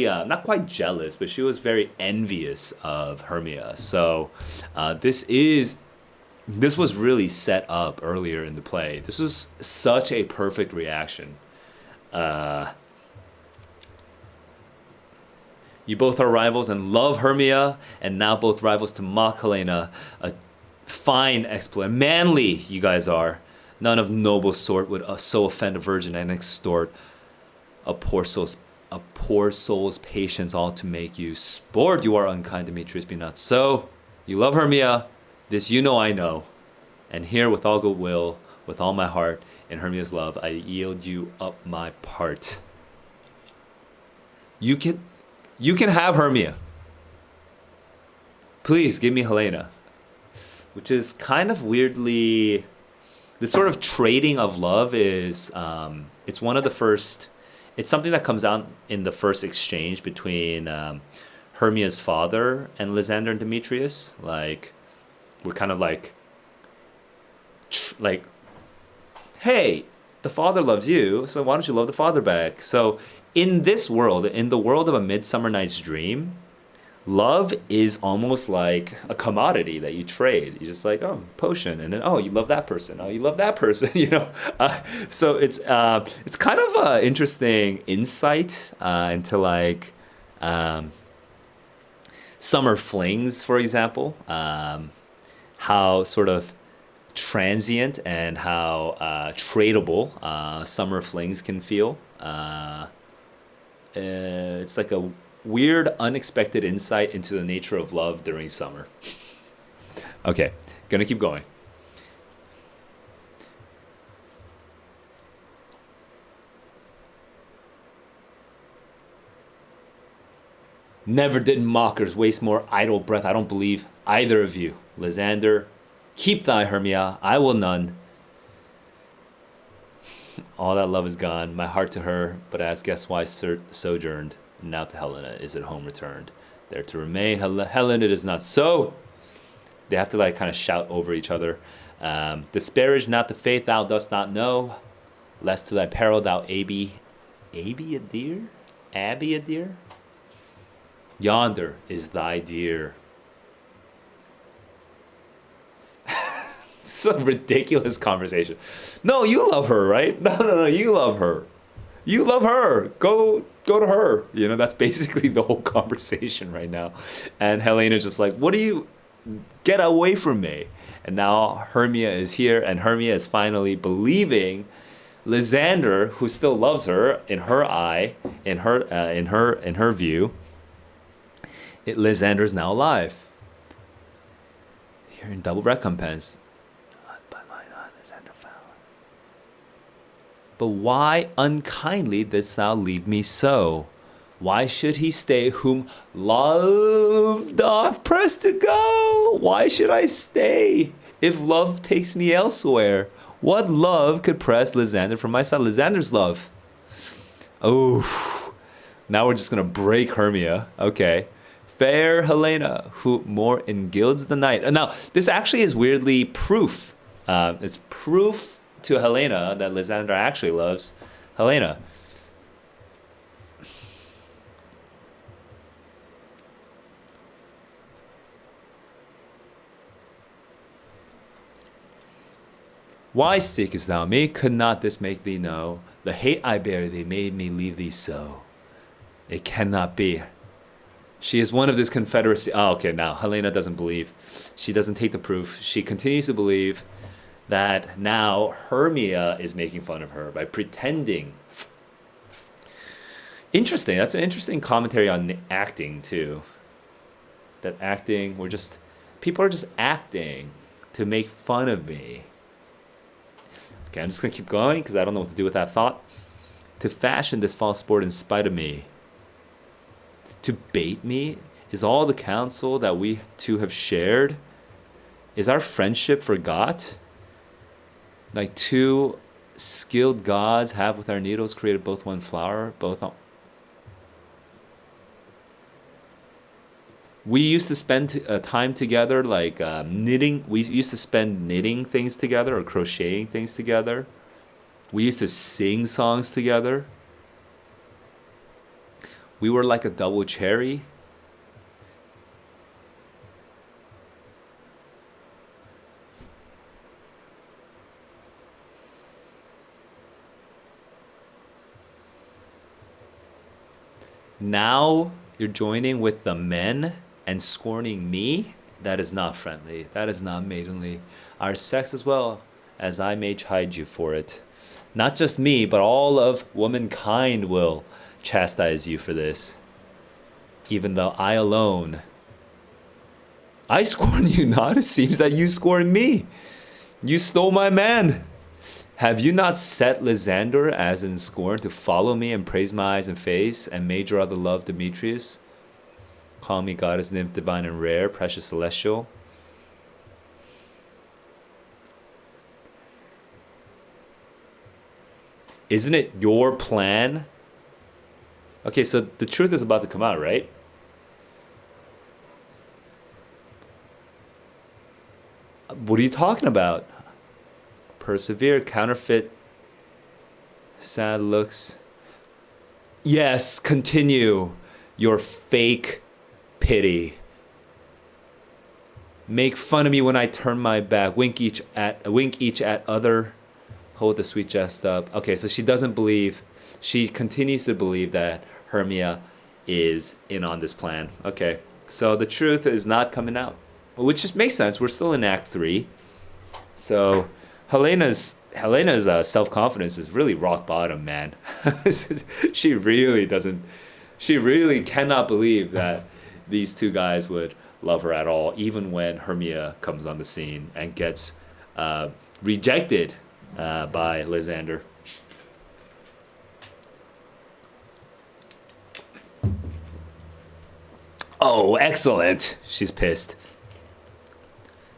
not quite jealous, but she was very envious of Hermia. So this was really set up earlier in the play. This was such a perfect reaction. Uh, you both are rivals and love Hermia, and now both rivals to mock Helena. A fine exploit, manly you guys are. None of noble sort would so offend a virgin and extort a poor soul's patience, all to make you sport. You are unkind, Demetrius, be not so. You love Hermia, this you know I know, and here with all good will, with all my heart, in Hermia's love, I yield you up my part. You can have Hermia. Please give me Helena. Which is kind of weirdly, the sort of trading of love is, it's one of the first, it's something that comes out in the first exchange between Hermia's father and Lysander and Demetrius. Like, we're kind of like, hey, the father loves you, so why don't you love the father back? So in this world, in the world of A Midsummer Night's Dream, love is almost like a commodity that you trade. You're just like, oh, potion, and then oh, you love that person. Oh, you love that person. So it's kind of an interesting insight into like summer flings, for example. How sort of transient and how tradable summer flings can feel. It's like a weird, unexpected insight into the nature of love during summer. Okay, gonna keep going. Never did mockers waste more idle breath. I don't believe either of you. Lysander, keep thy Hermia, I will none. All that love is gone. My heart to her, but as guess why sojourned. Now to Helena is at home returned. There to remain. Helen, it is not so. They have to like kind of shout over each other. Disparage not the faith thou dost not know, lest to thy peril thou Abby a deer? Abby a deer? Yonder is thy dear. It's a ridiculous conversation. No, you love her, right? No, you love her. You love her. Go to her. You know, that's basically the whole conversation right now. And Helena's just like, what do you... Get away from me. And now Hermia is here, and Hermia is finally believing Lysander, who still loves her in her eye, in her view. Lysander is now alive. Here in double recompense. Not by mine eye, Lysander found. But why unkindly didst thou leave me so? Why should he stay whom love doth press to go? Why should I stay if love takes me elsewhere? What love could press Lysander from my side? Lysander's love. Oh, now we're just going to break Hermia. Okay. Fair Helena, who more engilds the night. Now, this actually is weirdly proof. It's proof to Helena that Lysander actually loves Helena. Why seekest thou me? Could not this make thee know? The hate I bear thee made me leave thee so. It cannot be. She is one of this confederacy. Oh, okay, now Helena doesn't believe. She doesn't take the proof. She continues to believe that now Hermia is making fun of her by pretending. Interesting. That's an interesting commentary on acting, too. That acting, people are just acting to make fun of me. Okay, I'm just going to keep going because I don't know what to do with that thought. To fashion this false sport in spite of me. To bait me is all the counsel that we two have shared. Is our friendship forgot? Like two skilled gods have with our needles created both one flower, both on... We used to spend time together, like knitting. We used to spend knitting things together or crocheting things together. We used to sing songs together. We were like a double cherry. Now you're joining with the men and scorning me? That is not friendly. That is not maidenly. Our sex as well as I may chide you for it. Not just me, but all of womankind will chastise you for this. Even though I alone... I scorn you not. It seems that you scorn me. You stole my man. Have you not set Lysander as in scorn to follow me and praise my eyes and face and made your other love Demetrius? Call me goddess, nymph, divine and rare, precious celestial. Isn't it your plan? Okay, so the truth is about to come out, right? What are you talking about? Persevere, counterfeit, sad looks. Yes, continue your fake pity. Make fun of me when I turn my back. Wink each at other. Hold the sweet jest up. Okay, so she doesn't believe. She continues to believe that Hermia is in on this plan. Okay, so the truth is not coming out, which just makes sense. We're still in Act 3. So Helena's self-confidence is really rock bottom, man. She really cannot believe that these two guys would love her at all, even when Hermia comes on the scene and gets rejected by Lysander. Oh, excellent. She's pissed.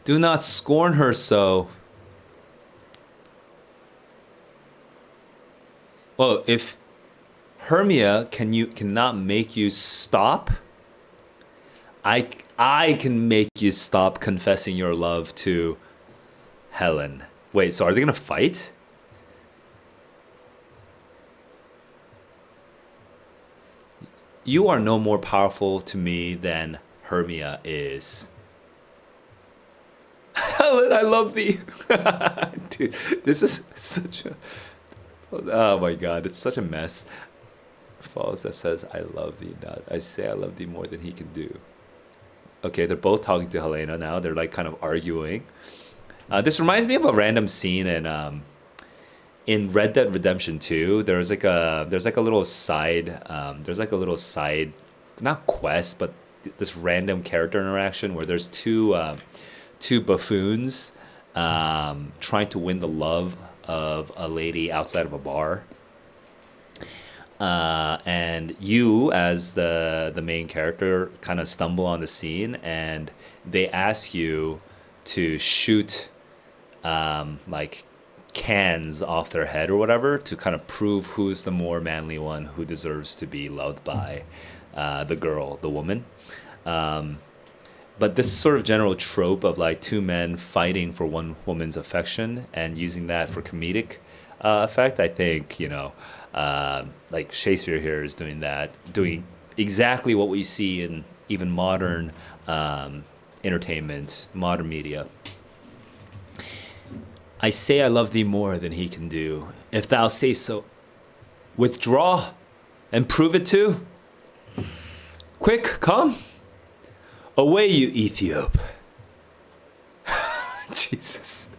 Do not scorn her so. Well, if Hermia cannot make you stop, I can make you stop confessing your love to Helen. Wait, so are they gonna fight? You are no more powerful to me than Hermia is. Helen, I love thee. Dude, this is such a. Oh my god, it's such a mess. False that says, I love thee not. I say I love thee more than he can do. Okay, they're both talking to Helena now. They're like kind of arguing. This reminds me of a random scene in Red Dead Redemption 2. There's like a little side not quest, but this random character interaction where there's two buffoons trying to win the love of a lady outside of a bar. And you, as the main character, kind of stumble on the scene, and they ask you to shoot like cans off their head or whatever to kind of prove who's the more manly one who deserves to be loved by the girl, the woman. But this sort of general trope of like two men fighting for one woman's affection and using that for comedic effect, I think, like Shakespeare here is doing that, doing exactly what we see in even modern entertainment, modern media. I say I love thee more than he can do. If thou say so, withdraw and prove it too. Quick, come. Away, you Ethiop. Jesus.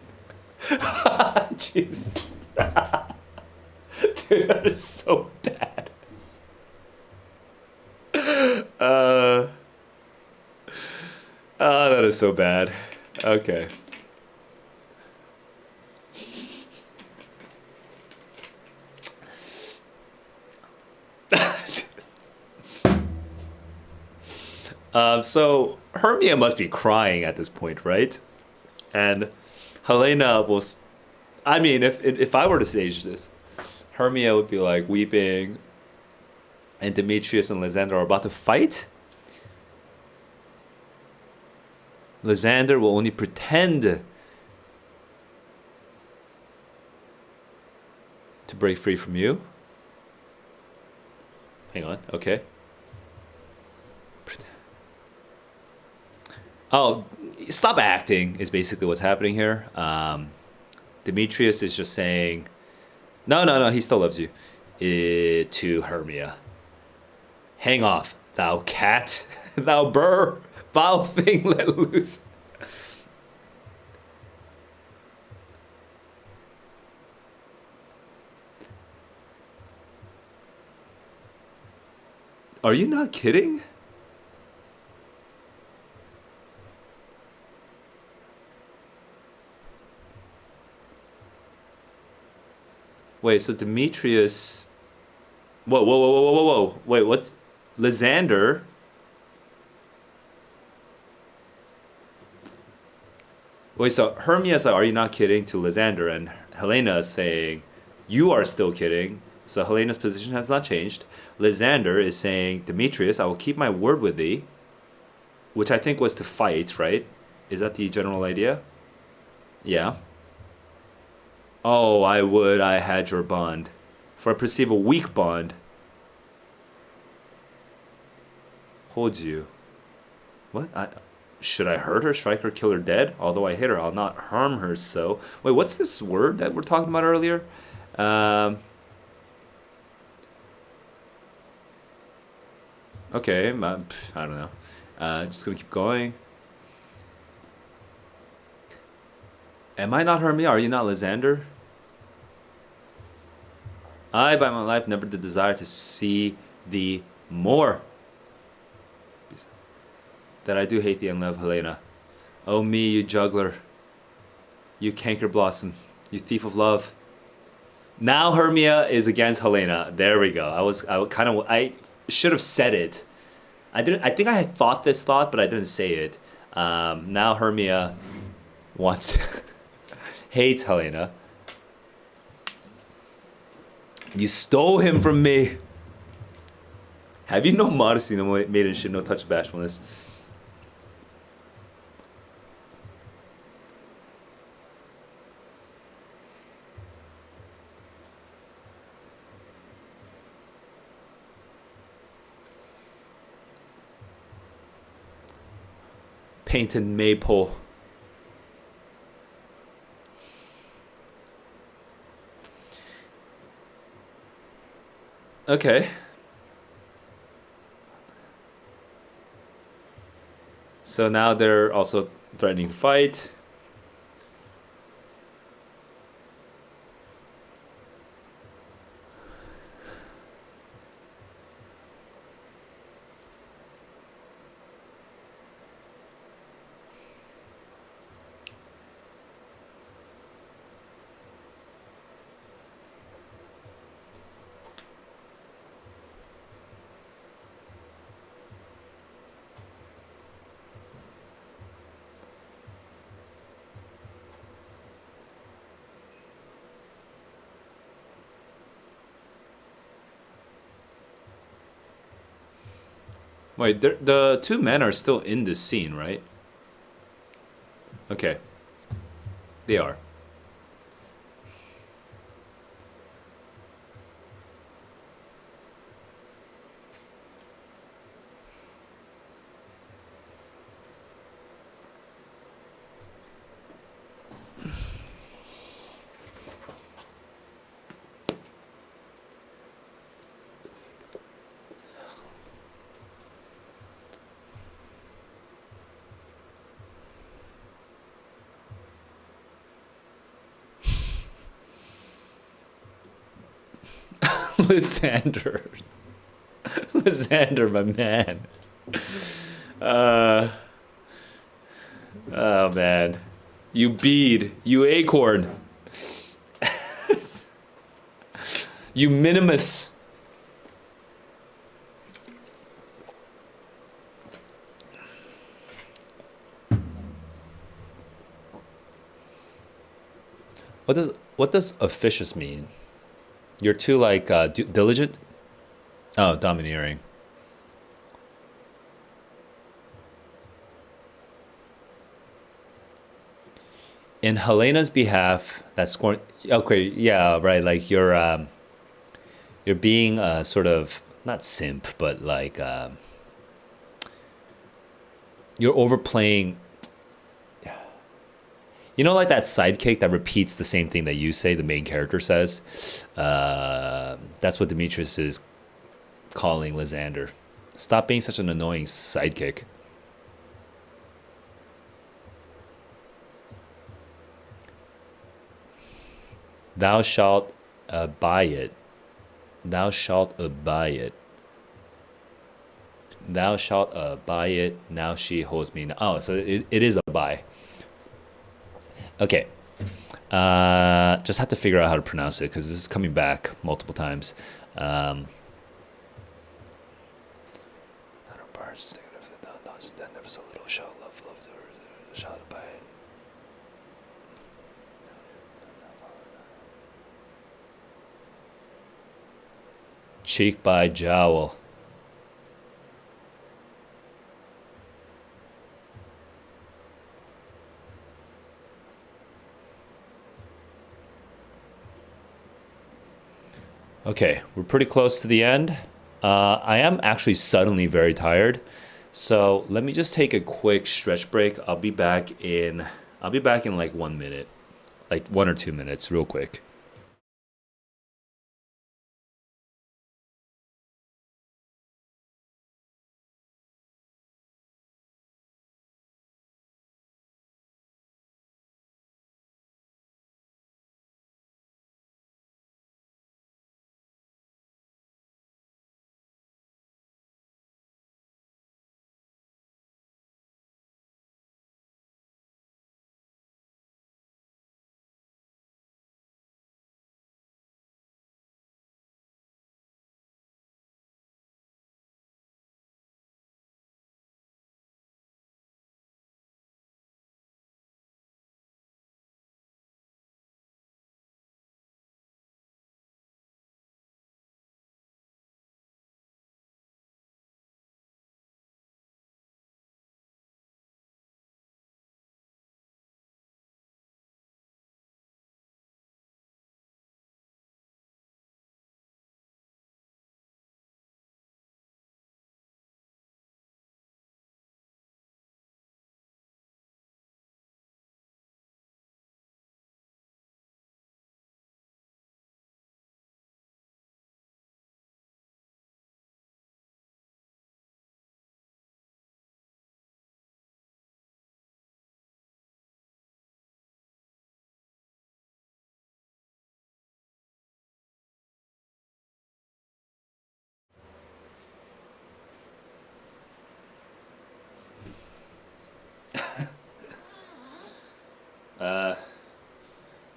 Jesus. Dude, that is so bad. That is so bad. Okay. So Hermia must be crying at this point, right? And Helena was, I mean, if I were to stage this, Hermia would be like weeping, and Demetrius and Lysander are about to fight. Lysander will only pretend to break free from you. Hang on, okay. Oh, stop acting is basically what's happening here. Demetrius is just saying, no, he still loves you, to Hermia. Hang off, thou cat, thou burr, vile thing let loose. Are you not kidding? Wait, so Demetrius... Whoa. Wait, what's... Lysander... Wait, so Hermia's like, are you not kidding, to Lysander, and Helena is saying, you are still kidding. So Helena's position has not changed. Lysander is saying, Demetrius, I will keep my word with thee, which I think was to fight, right? Is that the general idea? Yeah. Oh, I would, I had your bond. For I perceive a weak bond holds you. What? Should I hurt her, strike her, kill her dead? Although I hit her, I'll not harm her so. Wait, what's this word that we're talking about earlier? Okay, I don't know. Just gonna keep going. Am I not Hermia? Are you not Lysander? I, by my life, never did desire to see thee more. That I do hate thee and love Helena. Oh me, you juggler. You canker blossom. You thief of love. Now Hermia is against Helena. There we go. I should have said it. I think I had thought this thought, but I didn't say it. Now Hermia hates Helena. You stole him from me. Have you no modesty, no maiden shit, no touch of bashfulness? Painted maple. Okay. So now they're also threatening to fight. Wait, the two men are still in this scene, right? Okay, they are. Lysander. Lysander, my man. Uh, oh man. You bead. You acorn. You minimus. What does officious mean? You're too like diligent. Oh, domineering. In Helena's behalf, that's going. Okay, yeah, right. Like you're being sort of not simp, but like you're overplaying. You know, like that sidekick that repeats the same thing that you say, the main character says. That's what Demetrius is calling Lysander. Stop being such an annoying sidekick. Thou shalt buy it. Thou shalt buy it. Thou shalt buy it. Now she holds me. Oh, so it is a buy. Okay. Just have to figure out how to pronounce it because this is coming back multiple times. Um, cheek by jowl. Okay, we're pretty close to the end. I am actually suddenly very tired, so let me just take a quick stretch break. I'll be back in. I'll be back in like 1 minute, like 1 or 2 minutes, real quick.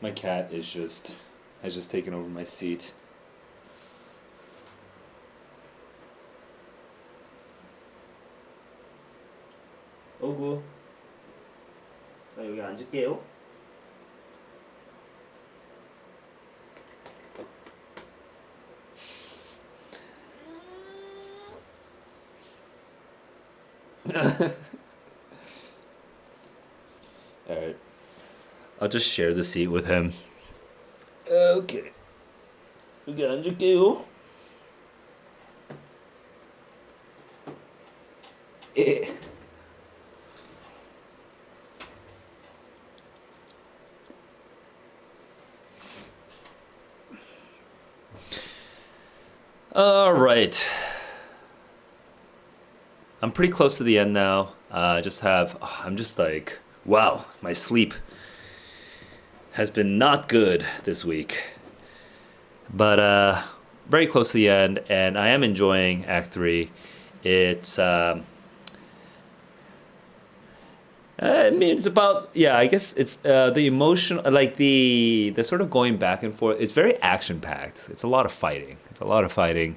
My cat is just has just taken over my seat. 어구, 나 여기 앉을게요. All right. I'll just share the seat with him. 오케이. 여기 앉을게요. 예. All right. I'm pretty close to the end now. I just have, I'm just like, wow, my sleep has been not good this week. But very close to the end, and I am enjoying Act 3. It's, I mean, it's about, yeah, I guess it's the emotion, like the sort of going back and forth. It's very action packed. It's a lot of fighting. It's a lot of fighting.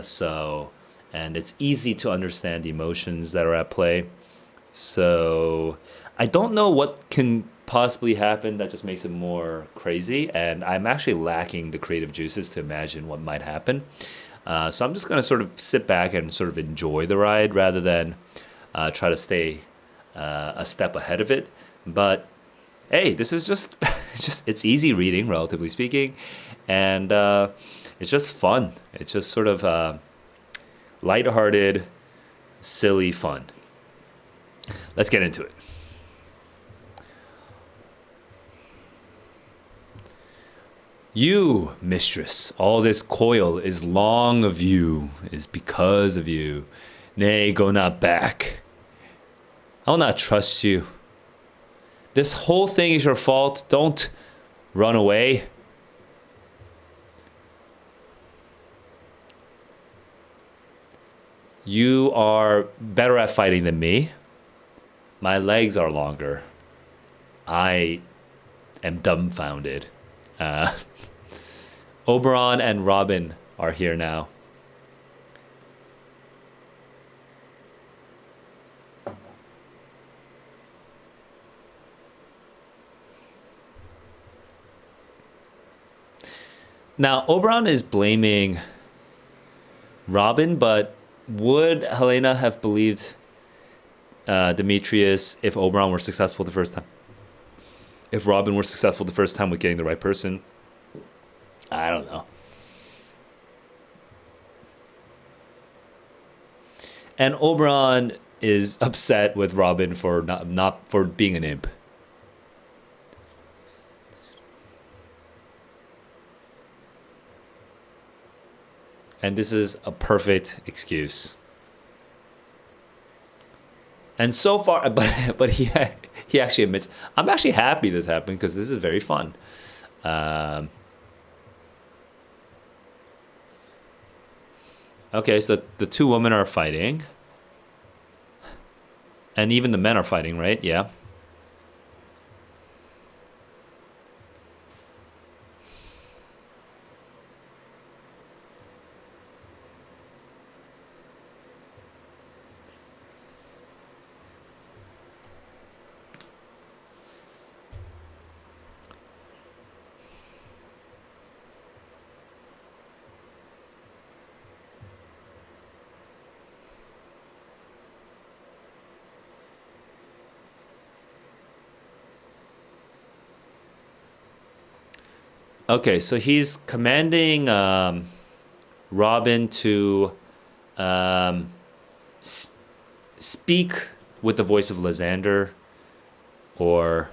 So, and it's easy to understand the emotions that are at play. So, I don't know what can possibly happen that just makes it more crazy. And I'm actually lacking the creative juices to imagine what might happen. So, I'm just going to sort of sit back and sort of enjoy the ride rather than try to stay a step ahead of it. But hey, this is just it's easy reading, relatively speaking, and it's just fun. It's just sort of lighthearted, silly fun. Let's get into it. You, mistress, all this coil is long of you, is because of you. Nay, go not back. I will not trust you. This whole thing is your fault. Don't run away. You are better at fighting than me. My legs are longer. I am dumbfounded. Oberon and Robin are here now. Now, Oberon is blaming Robin, but would Helena have believed Demetrius if Oberon were successful the first time? If Robin were successful the first time with getting the right person? I don't know. And Oberon is upset with Robin for not for being an imp. And this is a perfect excuse. And so far, but he actually admits, I'm actually happy this happened because this is very fun. Okay, so the two women are fighting. And even the men are fighting, right? Yeah. Okay, so he's commanding Robin to um, sp- speak with the voice of Lysander, or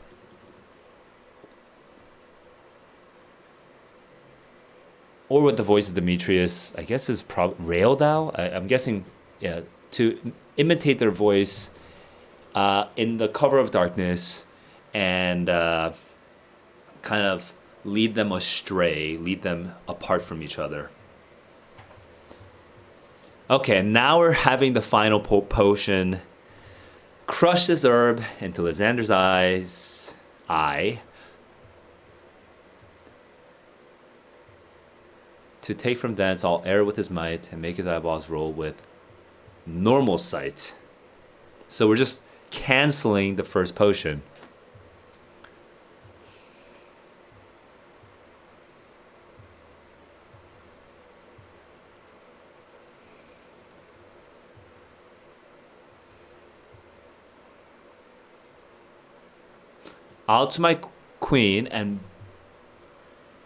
with the voice of Demetrius. I guess is Raildau. I'm guessing, yeah, to imitate their voice in the cover of darkness and kind of lead them astray, lead them apart from each other. Okay, now we're having the final potion. Crush this herb into Lysander's eye. To take from thence all air with his might and make his eyeballs roll with normal sight. So we're just canceling the first potion. Out to my queen and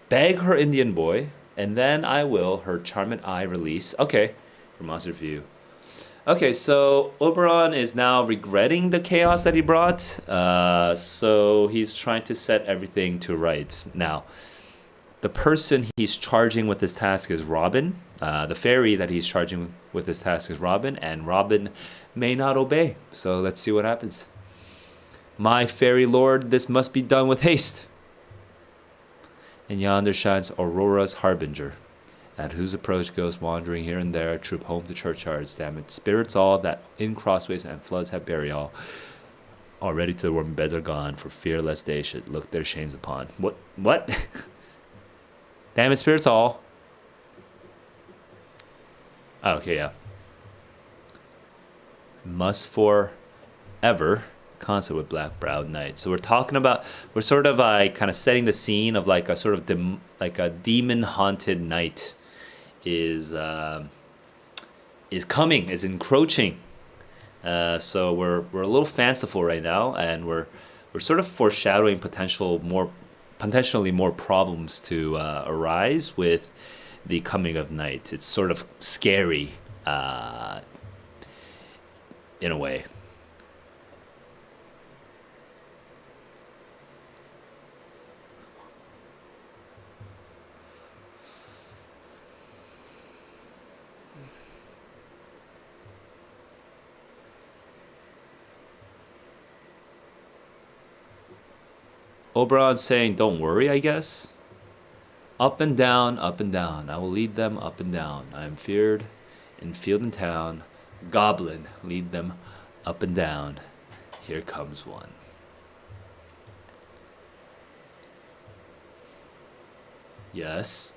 beg her Indian boy, and then I will her charming eye release. Okay, for monster view. Okay, so Oberon is now regretting the chaos that he brought. So he's trying to set everything to rights. Now, the person he's charging with this task is Robin. The fairy that he's charging with this task is Robin, and Robin may not obey. So let's see what happens. My fairy lord, this must be done with haste. And yonder shines Aurora's harbinger, at whose approach goes wandering here and there, troop home to churchyards, damn it, spirits all that in crossways and floods have burial. Already to the warm beds are gone, for fear lest they should look their shames upon. What? Damn it, spirits all. Oh, okay, yeah. Must forever concert with black browed knight. So we're sort of kind of setting the scene of like a sort of like a demon haunted night is coming, is encroaching. So we're a little fanciful right now, and we're sort of foreshadowing potentially more problems to arise with the coming of night. It's sort of scary in a way. Oberon saying, don't worry, I guess. Up and down, I will lead them up and down. I am feared in field and town. Goblin, lead them up and down. Here comes one. Yes.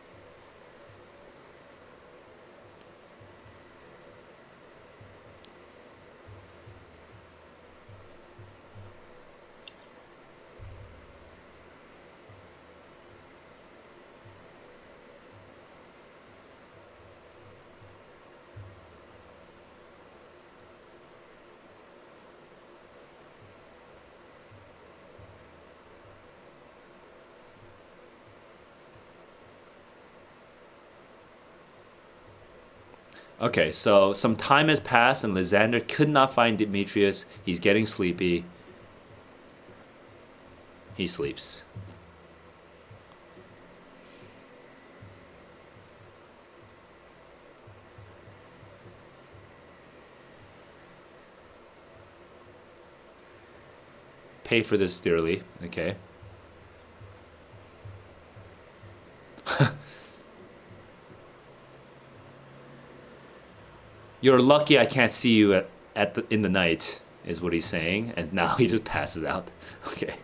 Okay, so some time has passed and Lysander could not find Demetrius. He's getting sleepy. He sleeps. Pay for this dearly. Okay. You're lucky I can't see you in the night, is what he's saying, and now he just passes out. Okay,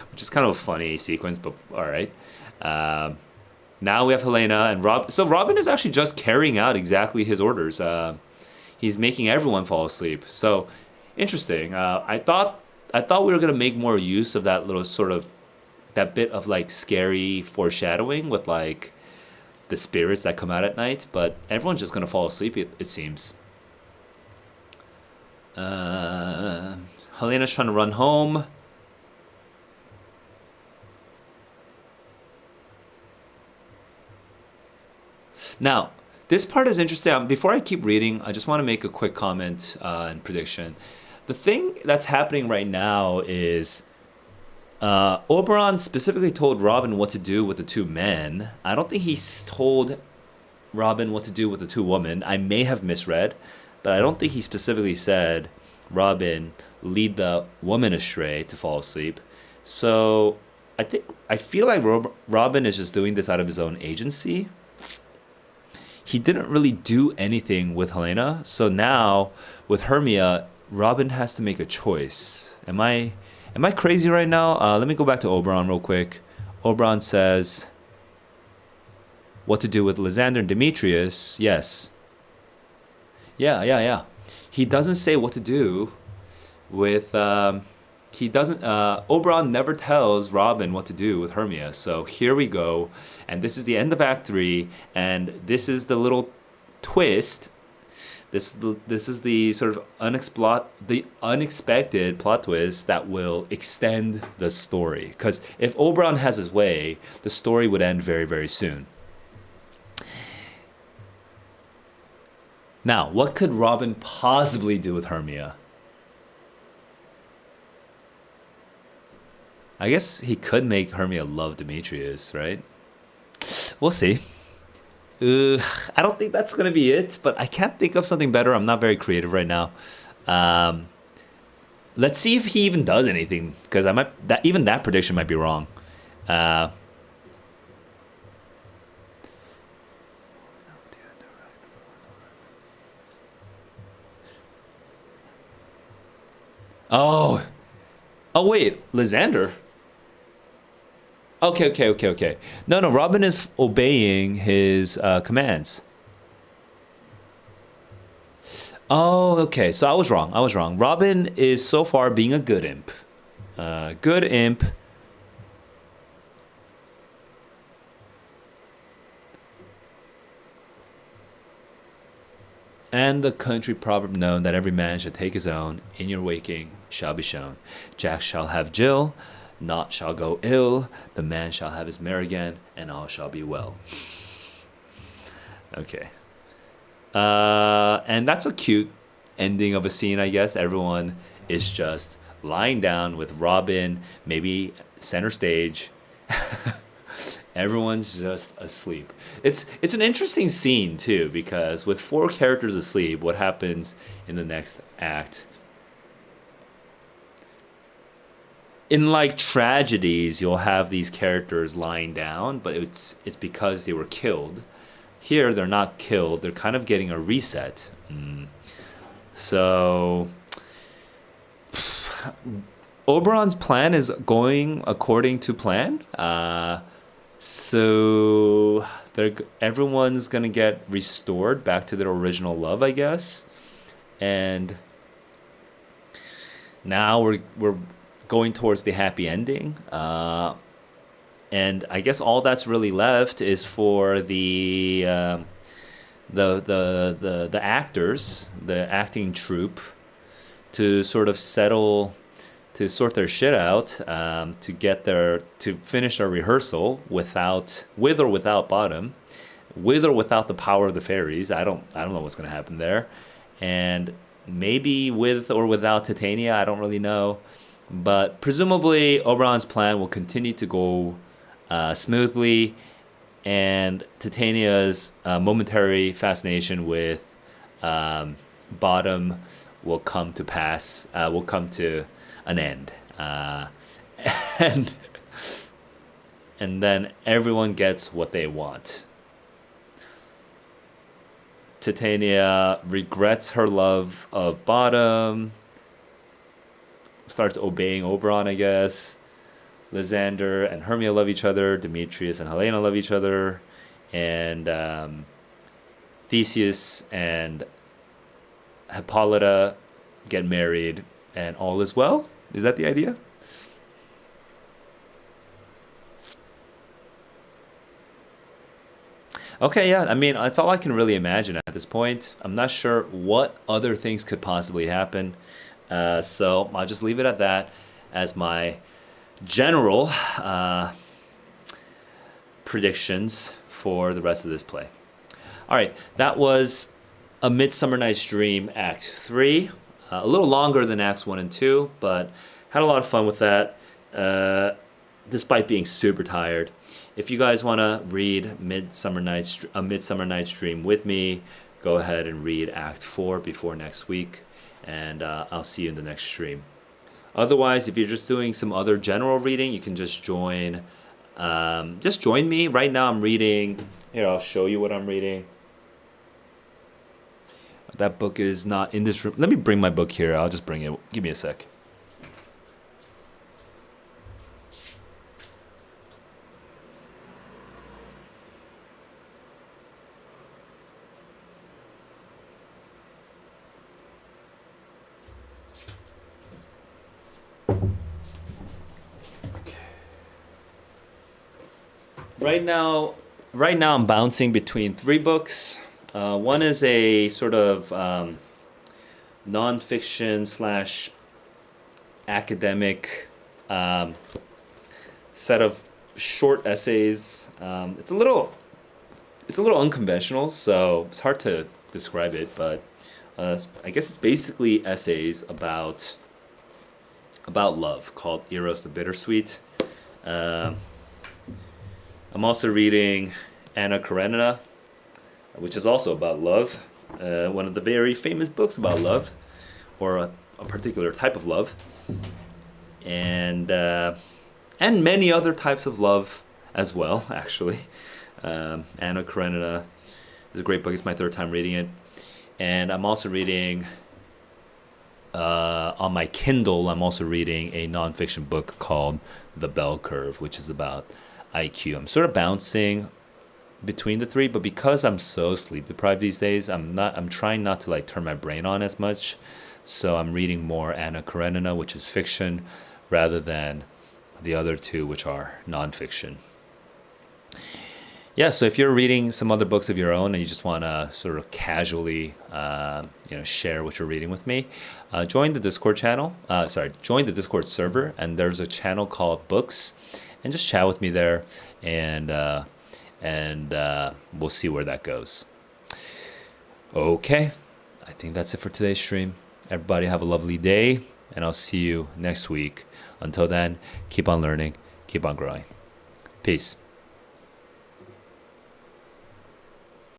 which is kind of a funny sequence, but all right. Now we have Helena and Rob. So Robin is actually just carrying out exactly his orders. He's making everyone fall asleep. So interesting. I thought we were gonna make more use of that little sort of that bit of like scary foreshadowing with like the spirits that come out at night, but everyone's just gonna fall asleep, it seems. Helena's trying to run home. Now, this part is interesting. Before I keep reading, I just want to make a quick comment and prediction. The thing that's happening right now is Oberon specifically told Robin what to do with the two men. I don't think he's told Robin what to do with the two women. I may have misread, but I don't think he specifically said, Robin, lead the woman astray to fall asleep. So I feel like Robin is just doing this out of his own agency. He didn't really do anything with Helena. So now with Hermia, Robin has to make a choice. Am I crazy right now? Let me go back to Oberon real quick. Oberon says, What to do with Lysander and Demetrius? Yes. Yeah. He doesn't say what to do with. He doesn't. Oberon never tells Robin what to do with Hermia. So here we go, and this is the end of Act 3, and this is the little twist. This is the sort of unexpected plot twist that will extend the story. Because if Oberon has his way, the story would end very, very soon. Now, what could Robin possibly do with Hermia? I guess he could make Hermia love Demetrius, right? We'll see. I don't think that's gonna be it, but I can't think of something better. I'm not very creative right now. Um, let's see if he even does anything, because even that prediction might be wrong. Uh, oh, oh wait, Lysander. Okay. No. Robin is obeying his commands. Oh, okay. So I was wrong. Robin is so far being a good imp. Good imp. And the country proverb known that every man should take his own, in your waking shall be shown. Jack shall have Jill, naught shall go ill, the man shall have his mare again, and all shall be well. Okay. And that's a cute ending of a scene, I guess. Everyone is just lying down with Robin, maybe center stage. Everyone's just asleep. It's an interesting scene too, because with 4 characters asleep, what happens in the next act? In like tragedies, you'll have these characters lying down, but it's because they were killed. Here, they're not killed. They're kind of getting a reset. So, Oberon's plan is going according to plan. So everyone's gonna get restored back to their original love, I guess. And now we're going towards the happy ending. And I guess all that's really left is for the actors, the acting troupe, to sort of sort their shit out, to finish their rehearsal with or without Bottom, with or without the power of the fairies. I don't know what's gonna happen there, and maybe with or without Titania. I don't really know, but presumably Oberon's plan will continue to go smoothly, and Titania's momentary fascination with Bottom will come to pass. Will come to an end, and then everyone gets what they want. Titania regrets her love of Bottom, starts obeying Oberon, I guess. Lysander and Hermia love each other. Demetrius and Helena love each other, and Theseus and Hippolyta get married, and all is well. Is that the idea? Okay, yeah. I mean, that's all I can really imagine at this point. I'm not sure what other things could possibly happen. So I'll just leave it at that as my general predictions for the rest of this play. All right, that was A Midsummer Night's Dream Act 3. A little longer than Acts 1 and 2, but had a lot of fun with that, despite being super tired. If you guys want to read A Midsummer Night's Dream with me, go ahead and read Act 4 before next week, and I'll see you in the next stream. Otherwise, if you're just doing some other general reading, you can just join me. Right now I'm reading, here, I'll show you what I'm reading. That book is not in this room. Let me bring my book here. I'll just bring it. Give me a sec. Right now, I'm bouncing between three books. One is a sort of nonfiction slash academic set of short essays. It's a little unconventional, so it's hard to describe it. But I guess it's basically essays about love, called Eros the Bittersweet. I'm also reading Anna Karenina, which is also about love. One of the very famous books about love, or a particular type of love, and many other types of love as well. Actually, Anna Karenina is a great book. It's my third time reading it, and I'm also reading on my Kindle. I'm also reading a nonfiction book called The Bell Curve, which is about IQ. I'm sort of bouncing between the three, but because I'm so sleep deprived these days, I'm trying not to like turn my brain on as much. So I'm reading more Anna Karenina, which is fiction, rather than the other two, which are nonfiction. Yeah, so if you're reading some other books of your own and you just want to sort of casually, share what you're reading with me, join the Discord channel. Join the Discord server, and there's a channel called Books, and just chat with me there, and we'll see where that goes. Okay, I think that's it for today's stream. Everybody have a lovely day, and I'll see you next week. Until then, keep on learning, keep on growing. Peace.